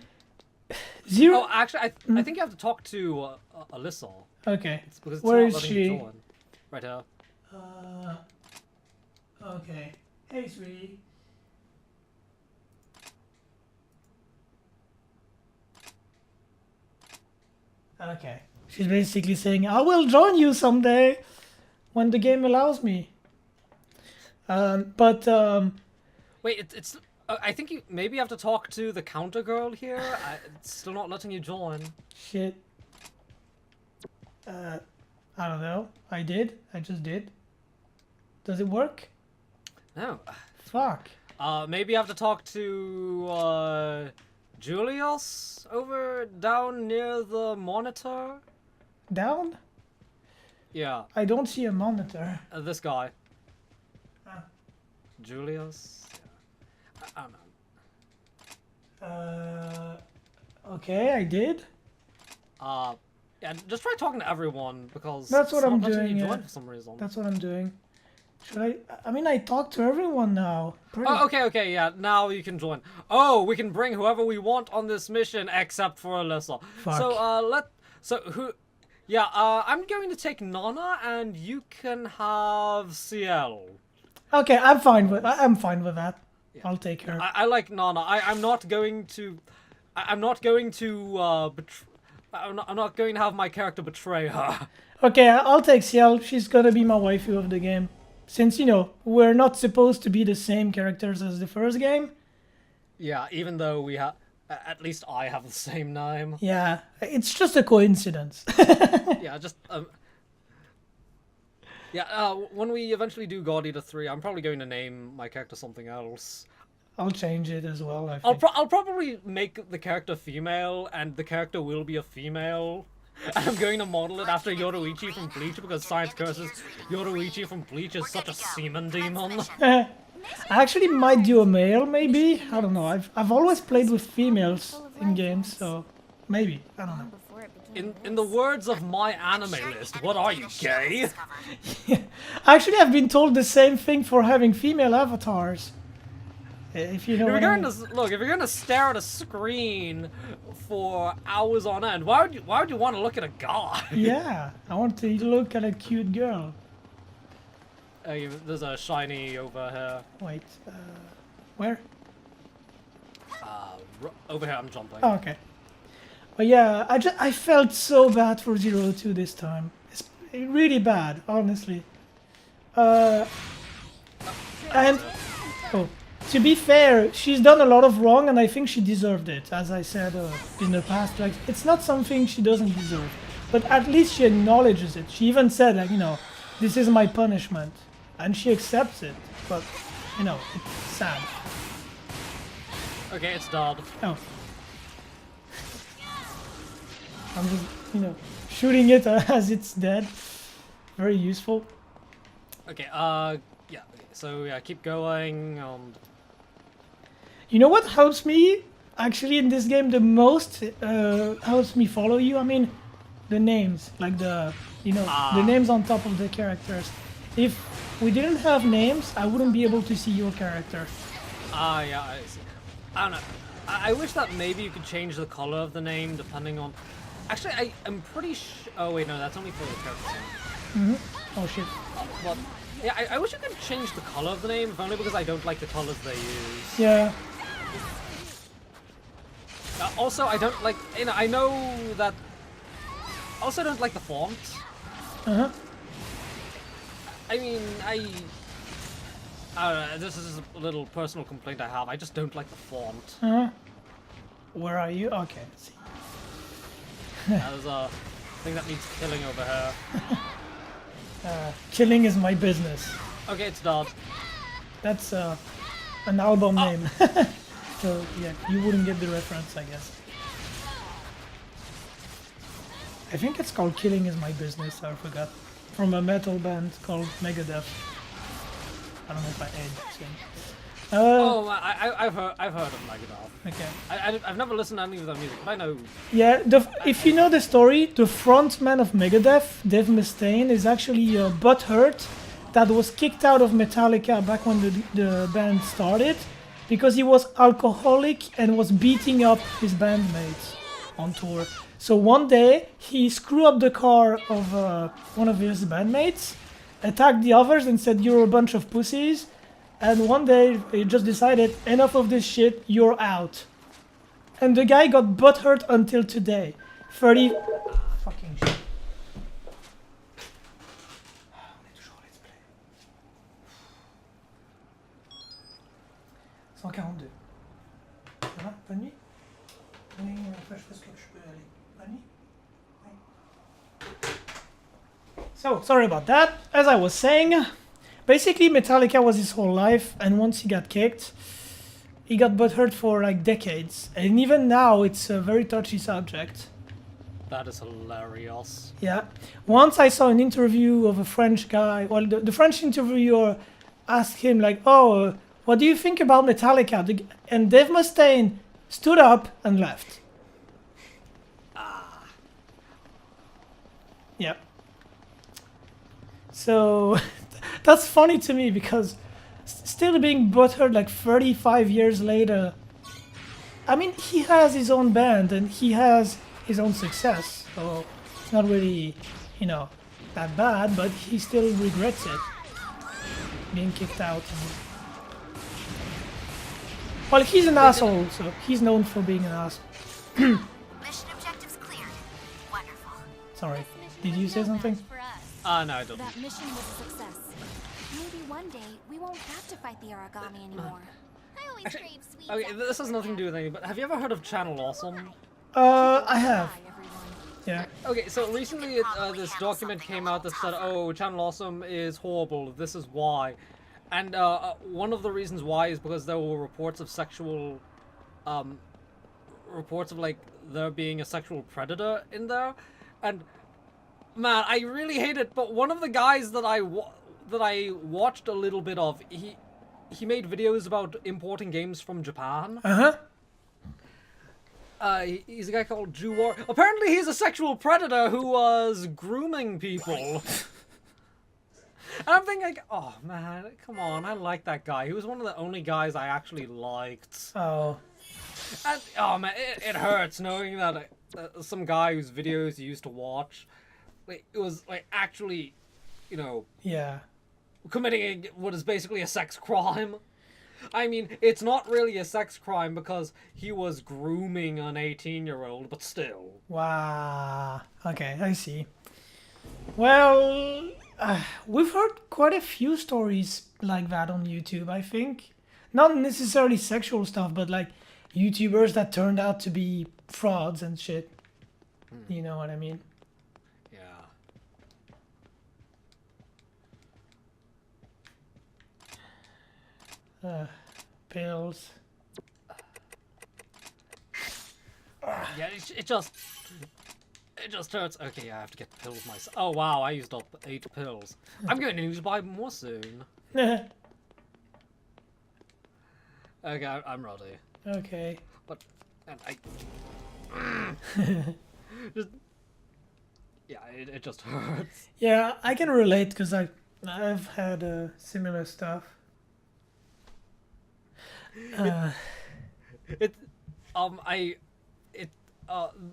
Zero... Oh, actually, I think you have to talk to Alisa. Okay. It's because it's Where not is letting you she? join. Right here. Okay. Hey, sweetie. Okay. She's basically saying, I will join you someday when the game allows me. Wait, it's. I think you maybe have to talk to the counter girl here. It's still not letting you join. Shit. I don't know. I just did. Does it work? No. Fuck. Maybe you have to talk to Julius down near the monitor. Down? Yeah, I don't see a monitor. this guy. Ah. Julius. I don't know. Okay, I did. Yeah, just try talking to everyone because That's what it's I'm not letting doing, you yeah. join for some reason. That's what I'm doing. Should I mean, I talk to everyone now. Pretty... Oh, okay, yeah. Now you can join. Oh, we can bring whoever we want on this mission except for Alisa. Fuck. I'm going to take Nana, and you can have CL. Okay, I'm fine with that. Yeah. I'll take her. I like Nana. I'm not going to have my character betray her. Okay, I'll take Ciel. She's gonna be my waifu of the game. Since, you know, we're not supposed to be the same characters as the first game. Yeah, even though we have, at least I have the same name. Yeah, it's just a coincidence. Yeah, just when we eventually do God Eater 3, I'm probably going to name my character something else. I'll change it as well, I think. I'll probably make the character female, and the character will be a female. And I'm going to model it after Yoruichi from Bleach, because science curses Yoruichi from Bleach is such a semen demon. I actually might do a male, maybe. I don't know. I've always played with females in games, so maybe. I don't know. Before it became In the words of my anime list, what are you, gay? Actually, I've been told the same thing for having female avatars. If you know If what you're I mean. gonna look, if you're gonna stare at a screen for hours on end, why would you want to look at a guy? Yeah, I want to look at a cute girl. There's a shiny over here. Wait, where? Over here, I'm jumping. Oh, okay. But yeah, I felt so bad for 02 this time. It's really bad, honestly. And oh, to be fair, she's done a lot of wrong, and I think she deserved it. As I said in the past, like it's not something she doesn't deserve, but at least she acknowledges it. She even said, like, you know, this is my punishment, and she accepts it. But you know, it's sad. Okay, it's dead. Oh. I'm just, you know, shooting it as it's dead. Very useful. Okay, yeah. Okay, so yeah, keep going. You know what helps me actually in this game the most? Helps me follow you. I mean, the names, like the, you know, the names on top of the characters. If we didn't have names, I wouldn't be able to see your character. Yeah, I see. I don't know. I wish that maybe you could change the color of the name depending on. Actually, I'm pretty sure. Oh wait, no, that's only for the character. Oh shit. But yeah, I wish you could change the color of the name, if only because I don't like the colors they use. Yeah. Also, I don't like. You know, I know that. Also, don't like the font. I mean, I don't know. This is a little personal complaint I have. I just don't like the font. Where are you? Okay. Let's see. There's a thing that needs killing over here. Killing is my business. Okay, it's dead. That's an album name. So yeah, you wouldn't get the reference, I guess. I think it's called Killing is My Business, I forgot. From a metal band called Megadeth. I don't know if I ate that thing. I've heard of Megadeth. Okay. I've never listened to any of their music, but I know. Yeah, if you know the story, the frontman of Megadeth, Dave Mustaine, is actually butthurt that was kicked out of Metallica back when the band started because he was alcoholic and was beating up his bandmates on tour. So one day he screwed up the car of one of his bandmates, attacked the others and said, "You're a bunch of pussies." And one day he just decided, enough of this shit, you're out. And the guy got butthurt until today. 30 fucking shit. 142. Ça va? Bonne nuit? Oui, enfin, je fais ce que je peux aller. Bonne nuit? Oui. So, sorry about that. As I was saying, basically Metallica was his whole life, and once he got kicked, he got butthurt for like decades. And even now, it's a very touchy subject. That is hilarious. Yeah. Once I saw an interview of a French guy. Well, the French interviewer asked him like, "Oh, what do you think about Metallica?" And Dave Mustaine stood up and left. Yeah. So that's funny to me because still being butthurt like 35 years later. I mean, he has his own band and he has his own success, so it's not really, you know, that bad, but he still regrets it, being kicked out. Well, he's an asshole, so he's known for being an asshole. Mission objectives cleared. Wonderful. Sorry, did you say something? For us. No, I don't. That mission was a success. Maybe one day we won't have to fight the origami anymore. I always Actually, crave sweets. okay, after this has a nothing to do workout. with anything, but have you ever heard of Channel Awesome? I have. Bye, everyone. Yeah. Okay, so recently this document came out that said, "Oh, Channel Awesome is horrible. This is why," and one of the reasons why is because there were reports of sexual, reports of like there being a sexual predator in there, and man, I really hate it. But one of the guys that I watched a little bit of, he made videos about importing games from Japan. He's a guy called Juwar. Apparently he's a sexual predator who was grooming people. And I'm thinking, like, oh man, come on, I like that guy. He was one of the only guys I actually liked. Oh. And, oh man, it hurts knowing that some guy whose videos you used to watch, like, it was like actually, you know, Yeah. committing what is basically a sex crime. I mean, it's not really a sex crime because he was grooming an 18-year-old, but still. Wow. Okay, I see. Well, we've heard quite a few stories like that on YouTube, I think. Not necessarily sexual stuff, but like YouTubers that turned out to be frauds and shit. You know what I mean? Yeah. Pills. Yeah, it just hurts. Okay, I have to get the pills myself. Oh wow, I used up 8 pills. I'm going to need to buy more soon. Okay, I'm ready. Okay. But, and I... just, yeah, it just hurts. Yeah, I can relate because I've had similar stuff.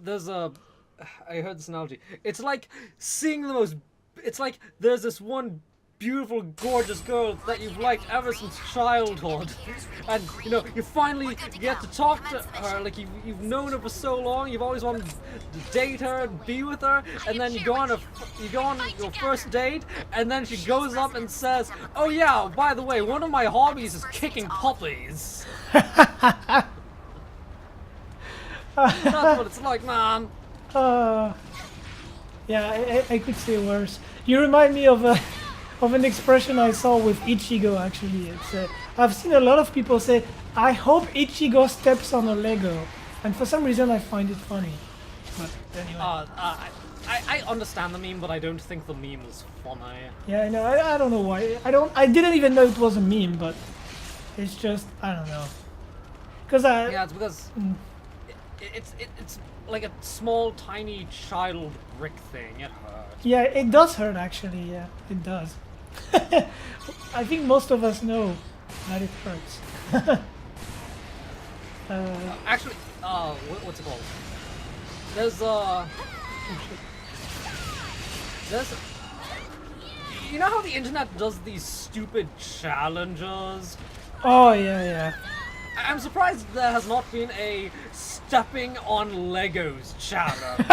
There's a... I heard this analogy. It's like seeing the most... It's like there's this one beautiful, gorgeous girl that you've liked ever since childhood, and you know you finally get to talk to her. Like you've known her for so long. You've always wanted to date her and be with her, and then you go on your first date, and then she goes up and says, "Oh yeah, by the way, one of my hobbies is kicking puppies." That's what it's like, man. Yeah, I could say worse. You remind me of an expression I saw with Ichigo. Actually, it's I've seen a lot of people say, "I hope Ichigo steps on a Lego," and for some reason I find it funny. But anyway. I understand the meme, but I don't think the meme is funny. Yeah, no, I don't know why. I didn't even know it was a meme, but it's just I don't know. Yeah, it's because it's like a small, tiny child brick thing. It hurts. Yeah, it does hurt actually. Yeah, it does. I think most of us know that it hurts. Actually, what's it called? You know how the internet does these stupid challenges? Oh yeah. I'm surprised there has not been a stepping on Legos challenge.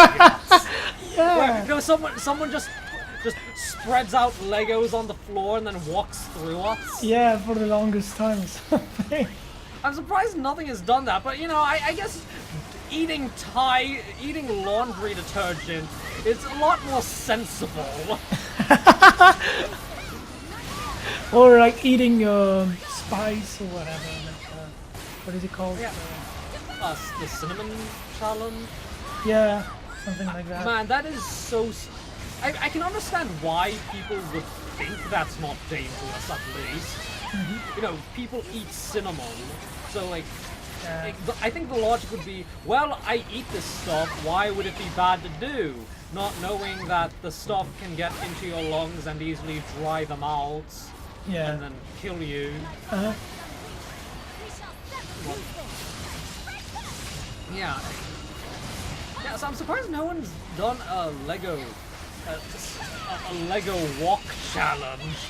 Yeah. Where, you know, someone just spreads out Legos on the floor and then walks through us. Yeah, for the longest time or something. I'm surprised nothing has done that, but you know, I guess eating laundry detergent is a lot more sensible. Or like eating spice or whatever. What is it called? Yeah. The cinnamon challenge? Yeah, something like that. Man, that is so... I can understand why people would think that's not dangerous, at least. You know, people eat cinnamon, so like... I think the logic would be, well, I eat this stuff, why would it be bad to do? Not knowing that the stuff can get into your lungs and easily dry them out. Yeah. And then kill you. Yeah, so I'm surprised no one's done a Lego walk challenge.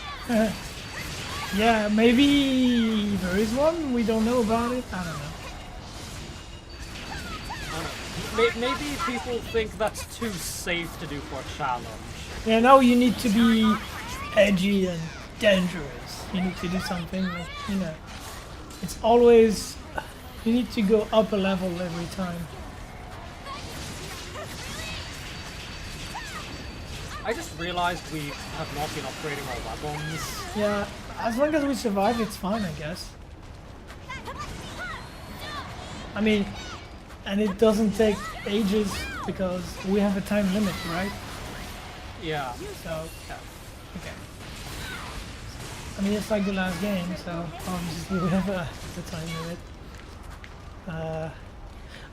Yeah, maybe there is one. We don't know about it. I don't know. Maybe people think that's too safe to do for a challenge. Yeah, now you need to be edgy and dangerous. You need to do something like, you know, it's always, you need to go up a level every time. I just realized we have not been upgrading our weapons. Yeah, as long as we survive, it's fine, I guess. I mean, and it doesn't take ages because we have a time limit, right? Yeah. So, okay. I mean, it's like the last game, so obviously we have the time limit.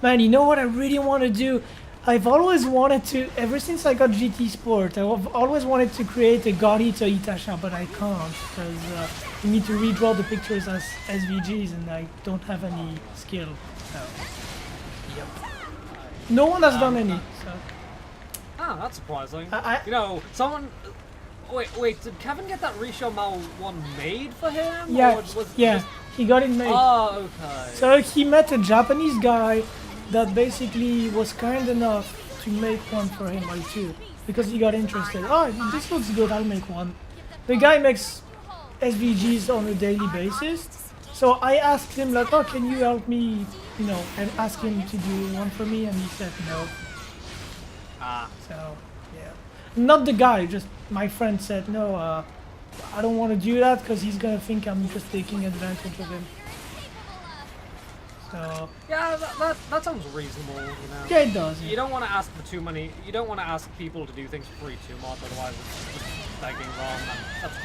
Man, you know what I really want to do? I've always wanted to, ever since I got GT Sport, I've always wanted to create a Garita Itasha, but I can't because you need to redraw the pictures as SVGs and I don't have any skill. So, yep. No one has done any. So. Ah, that's surprising. I- You know, someone. Wait, did Kevin get that Risha Mao one made for him? Yeah, Or was it yeah, just- he got it made. Oh, okay. So he met a Japanese guy that basically was kind enough to make one for him, or two, because he got interested. Oh, this looks good, I'll make one. The guy makes SVGs on a daily basis. So I asked him like, oh, can you help me, you know, and ask him to do one for me, and he said no. Ah. So, yeah. Not the guy, just my friend said, no, I don't want to do that because he's gonna think I'm just taking advantage of him. So, Yeah, that sounds reasonable, you know. yeah, it does. You don't want to ask for too many. You don't want to ask people to do things free too much, otherwise it's just begging wrong, and that's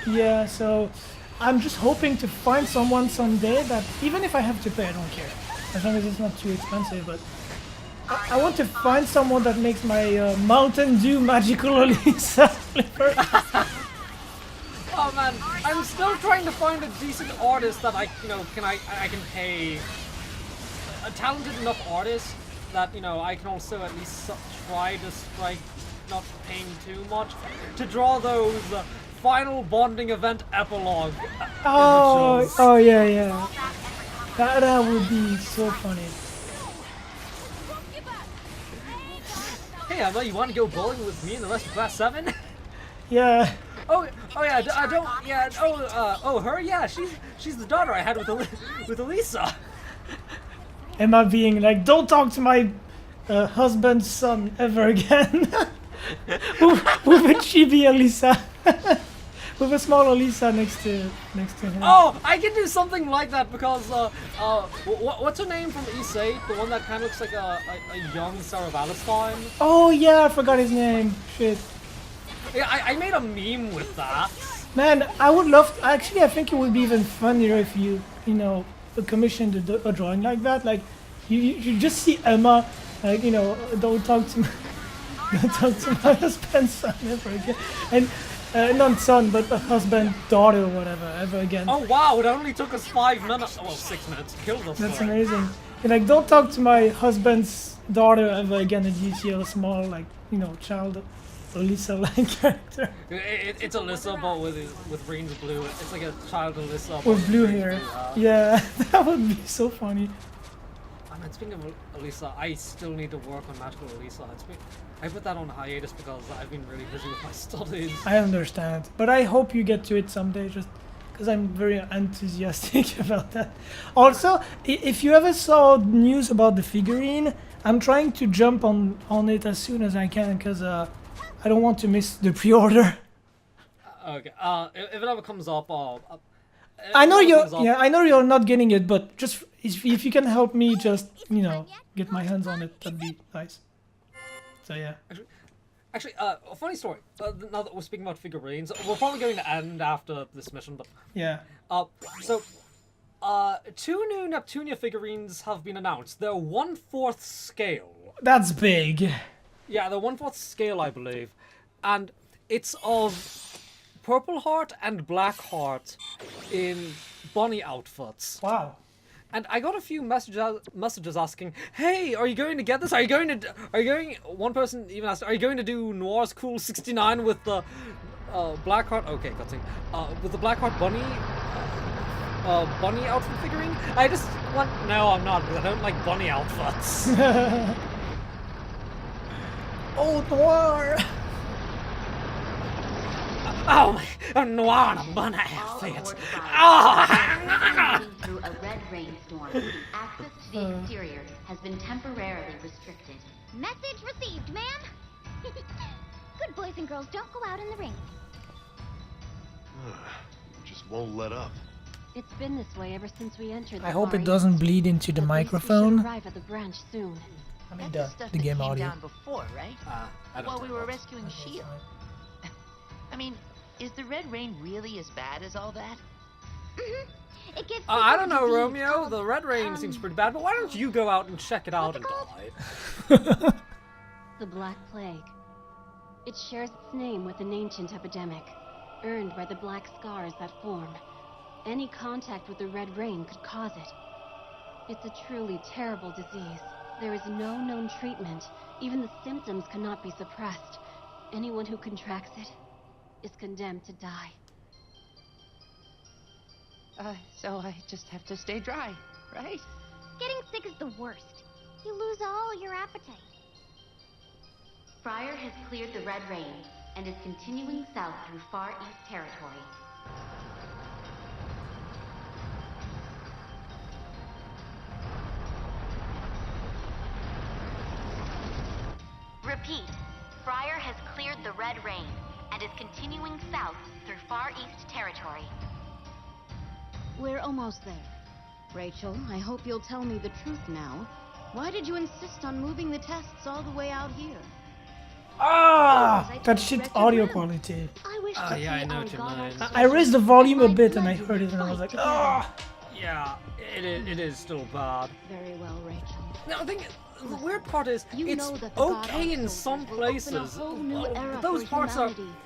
rude. Yeah, so I'm just hoping to find someone someday that, even if I have to pay, I don't care. As long as it's not too expensive, but I want to find someone that makes my Mountain Dew magical Alisa flipper. Oh man, I'm still trying to find a decent artist that I can pay. A talented enough artist that, you know, I can also at least try to strike, not paying too much, to draw those final bonding event epilogue images. Oh yeah, yeah. That would be so funny. Hey Emma, you want to go bowling with me and the rest of class 7? Yeah. Oh yeah, I don't, yeah, her, yeah, she's the daughter I had with with Alisa. Emma being like, don't talk to my husband's son ever again. With a chibi Alisa. With a small Alisa next to him. Oh, I can do something like that because, what's her name from Issei? The one that kind of looks like a young Sarah Valentine? Oh yeah, I forgot his name. Shit. Yeah, I made a meme with that. Man, I would love to, actually I think it would be even funnier if you know, commissioned a drawing like that. Like, you just see Emma, like, you know, don't talk to my husband's son ever again. And, not son, but a husband, daughter, or whatever, ever again. Oh wow, it only took us 5 minutes, well 6 minutes to kill this That's one. amazing. You're like, don't talk to my husband's daughter ever again, and you see a small, like, you know, child Alisa-like character. It's Alyssa, but with Reen's blue. It's like a child Alyssa. With blue hair. Yeah, that would be so funny. I mean, speaking of Alisa, I still need to work on Magical Alisa. I put that on hiatus because I've been really busy with my studies. I understand, but I hope you get to it someday, just because I'm very enthusiastic about that. Also, if you ever saw news about the figurine, I'm trying to jump on it as soon as I can, because I don't want to miss the pre-order. Okay. If it ever comes up, I know you're not getting it, but just if you can help me, just, you know, get my hands on it, that'd be nice. So yeah. Actually, a funny story. Now that we're speaking about figurines, we're probably going to end after this mission, but Yeah. so 2 new Neptunia figurines have been announced. They're 1/4 scale. That's big. Yeah, they're 1/4 scale, I believe, and it's of Purple Heart and Black Heart in bunny outfits. Wow. And I got a few messages asking, "Hey, are you going to get this? One person even asked, "Are you going to do Noir's Cool 69 with the Black Heart?" Okay, cutscene. With the Black Heart bunny outfit figurine? No, I'm not, because I don't like bunny outfits. Oh, Noir! Oh my, Noir and a bunny outfit. Through a red rainstorm, access to the exterior has been temporarily restricted. Message received, ma'am. Good boys and girls don't go out in the rain. Just won't let up. It's been this way ever since we entered the I hope it quarry. doesn't bleed into the At least we should microphone. arrive at the branch soon. I mean, That's stuff the that game came audio. down before, right? I don't While we know. were rescuing Shield. I mean, is the red rain really as bad as all that? It gives I people don't know, a disease Romeo. called, The red rain seems pretty bad, but why don't you go out and check it out and die? the Black Plague. It shares its name with an ancient epidemic, earned by the black scars that form. Any contact with the Red Rain could cause it. It's a truly terrible disease. There is no known treatment. Even the symptoms cannot be suppressed. Anyone who contracts it is condemned to die. So I just have to stay dry, right? Getting sick is the worst. You lose all your appetite. Friar has cleared the Red Rain and is continuing south through Far East territory. Repeat, Friar has cleared the Red Rain and is continuing south through Far East territory. We're almost there. Rachel, I hope you'll tell me the truth now. Why did you insist on moving the tests all the way out here? Ah, that shit audio quality. Oh yeah, I know what you mean. I raised the volume a bit and I heard it and I was like, ah. Yeah, it is still bad. Very well, Rachel. Now, the weird part is, You it's know that the okay in God some will open a places. whole new era Those for parts are humanity.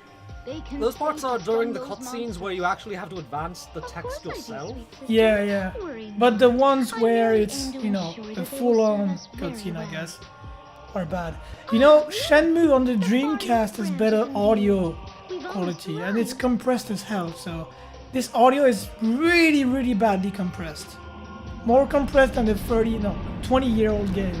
They can those parts stay are to during stun the those cutscenes where you actually have to advance the text yourself. Yeah, yeah. But the ones where it's, you know, a full-on cutscene, I guess, are bad. You know, Shenmue on the Dreamcast has better audio quality and it's compressed as hell, so this audio is really, really badly compressed. More compressed than the 20-year-old game.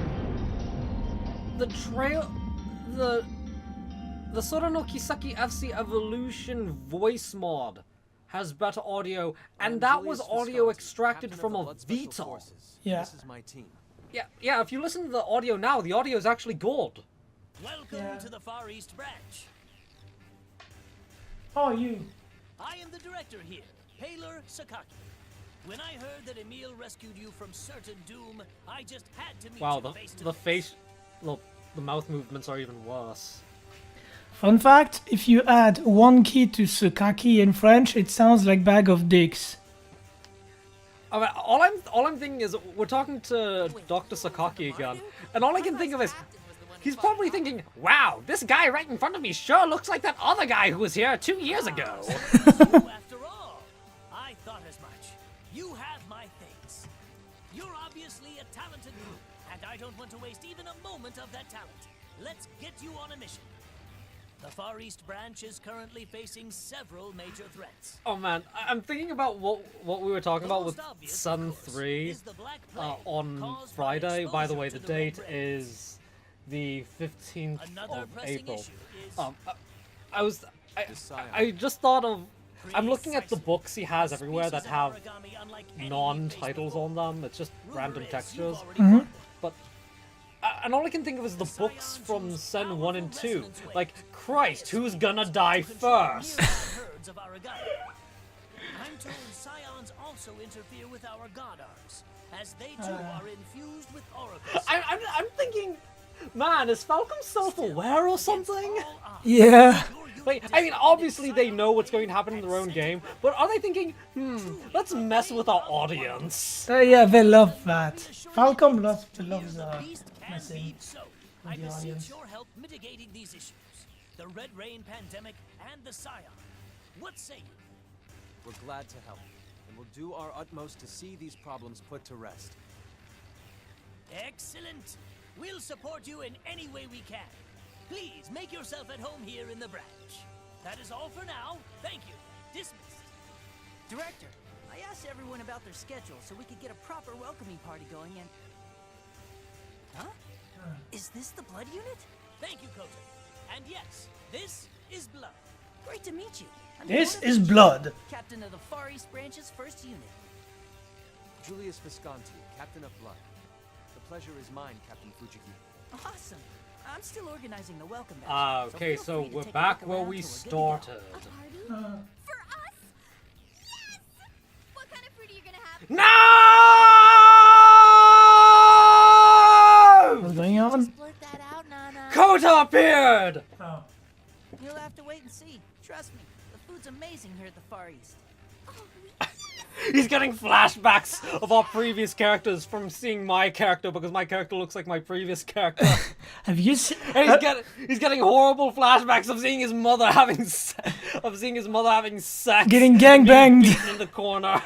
The Sora no Kiseki FC Evolution voice mod has better audio, and that was audio extracted from a Vita. Yeah. This is my team. Yeah, if you listen to the audio now, the audio is actually good. Welcome to the Far East branch. How are you? I am the director here, Paler Sakaki. When I heard that Emil rescued you from certain doom, I just had to meet Wow, you face to the face. the mouth movements are even worse. Fun fact, if you add one key to Sukaki in French, it sounds like bag of dicks. I mean, all I'm thinking is we're talking to Dr. Sakaki again, and all I can think of is he's probably thinking, "Wow, this guy right in front of me sure looks like that other guy who was here 2 years ago." After all, I thought as much. You have my thanks. You're obviously a talented group, and I don't want to waste even a moment of that talent. Let's get you on a mission. The Far East branch is currently facing several major threats. Oh man, I'm thinking about what we were talking about with Sun 3 on Friday. By the way, the date is the 15th of April. I just thought of, I'm looking at the books he has everywhere that have non-titles on them. It's just random textures. But and all I can think of is the books from Sen 1 and 2. Like, Christ, who's gonna die first? I'm told scions also interfere with our god arms, as they too are infused with oracles. I'm thinking, man, is Falcom self-aware or something? Yeah. Like, I mean, obviously they know what's going to happen in their own game, but are they thinking, let's mess with our audience? Yeah, they love that. Falcom loves messing I beseech your help mitigating these issues. The Red Rain pandemic and the Scion. What say you? We're glad to help, and we'll do our utmost to see these problems put to rest. Excellent. We'll support you in any way we can. Please make yourself at home here in the branch. That is all for now. Thank you. Dismissed. Director, I asked everyone about their schedule so we could get a proper welcoming party going and... Huh? Is this the blood unit? Thank you, Kota. And yes, this is Blood. Great to meet you. I'm This Kota is Fujiki, blood. Captain of the Far East Branch's 1st unit. Julius Visconti, Captain of Blood. The pleasure is mine, Captain Fujiki. Awesome. I'm still organizing the welcome bash. Okay, feel so free to we're take a back look where around we till we're good to go. started. For us? Yes! What kind of fruit are you gonna have? No! What's going on? Split that out, Nana. Kota appeared! Oh. You'll have to wait and see. Trust me, the food's amazing here at the Far East. He's getting flashbacks of our previous characters from seeing my character because my character looks like my previous character. Have you seen? And he's getting horrible flashbacks of seeing his mother having sex. Getting gangbanged in the corner.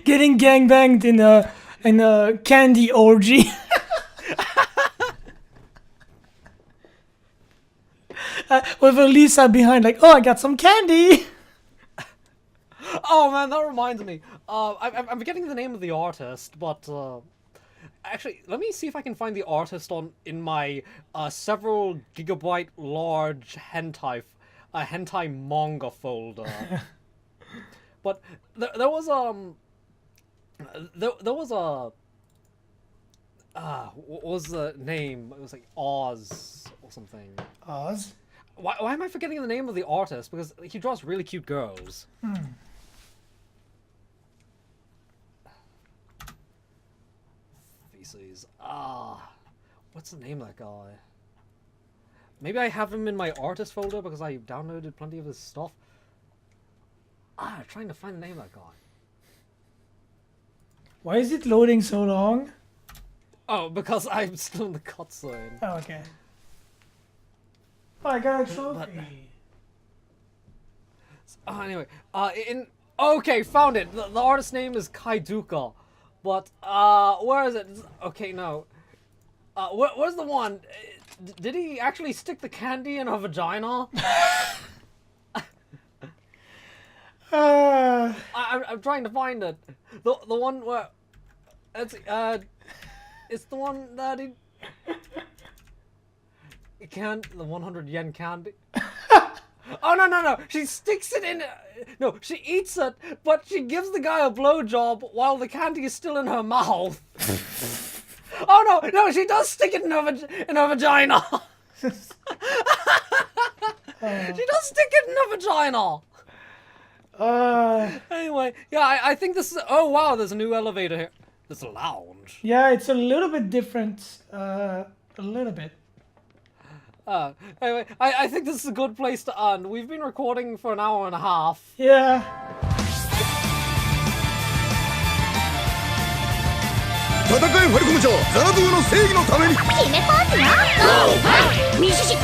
Getting gangbanged in a candy orgy. With Alisa behind, like, oh, I got some candy. Oh man, that reminds me. I'm forgetting the name of the artist, but actually, let me see if I can find the artist in my several gigabyte large hentai manga folder. But there was what was the name? It was like Oz or something. Oz? Why am I forgetting the name of the artist? Because he draws really cute girls. Feces. What's the name of that guy? Maybe I have him in my artist folder because I downloaded plenty of his stuff. I'm trying to find the name of that guy. Why is it loading so long? Oh, because I'm still in the cutscene. Oh, okay. Oh, I got a trophy. Anyway, okay, found it. The artist's name is Kaiduka, but where is it? Okay, no. Where's the one? Did he actually stick the candy in her vagina? I'm trying to find it. The one where it's the one that he. The 100 yen candy. Oh no! She sticks it in. No, she eats it, but she gives the guy a blowjob while the candy is still in her mouth. Oh no! She does stick it in her vagina. She does stick it in her vagina. Anyway, yeah, I think this is. Oh wow, there's a new elevator here. There's a lounge. Yeah, it's a little bit different. A little bit. Anyway, I think this is a good place to end. We've been recording for an hour and a half. Yeah. 戦えファルコムジャーザナブーの正義のために決めポーズよゴーファイミシシ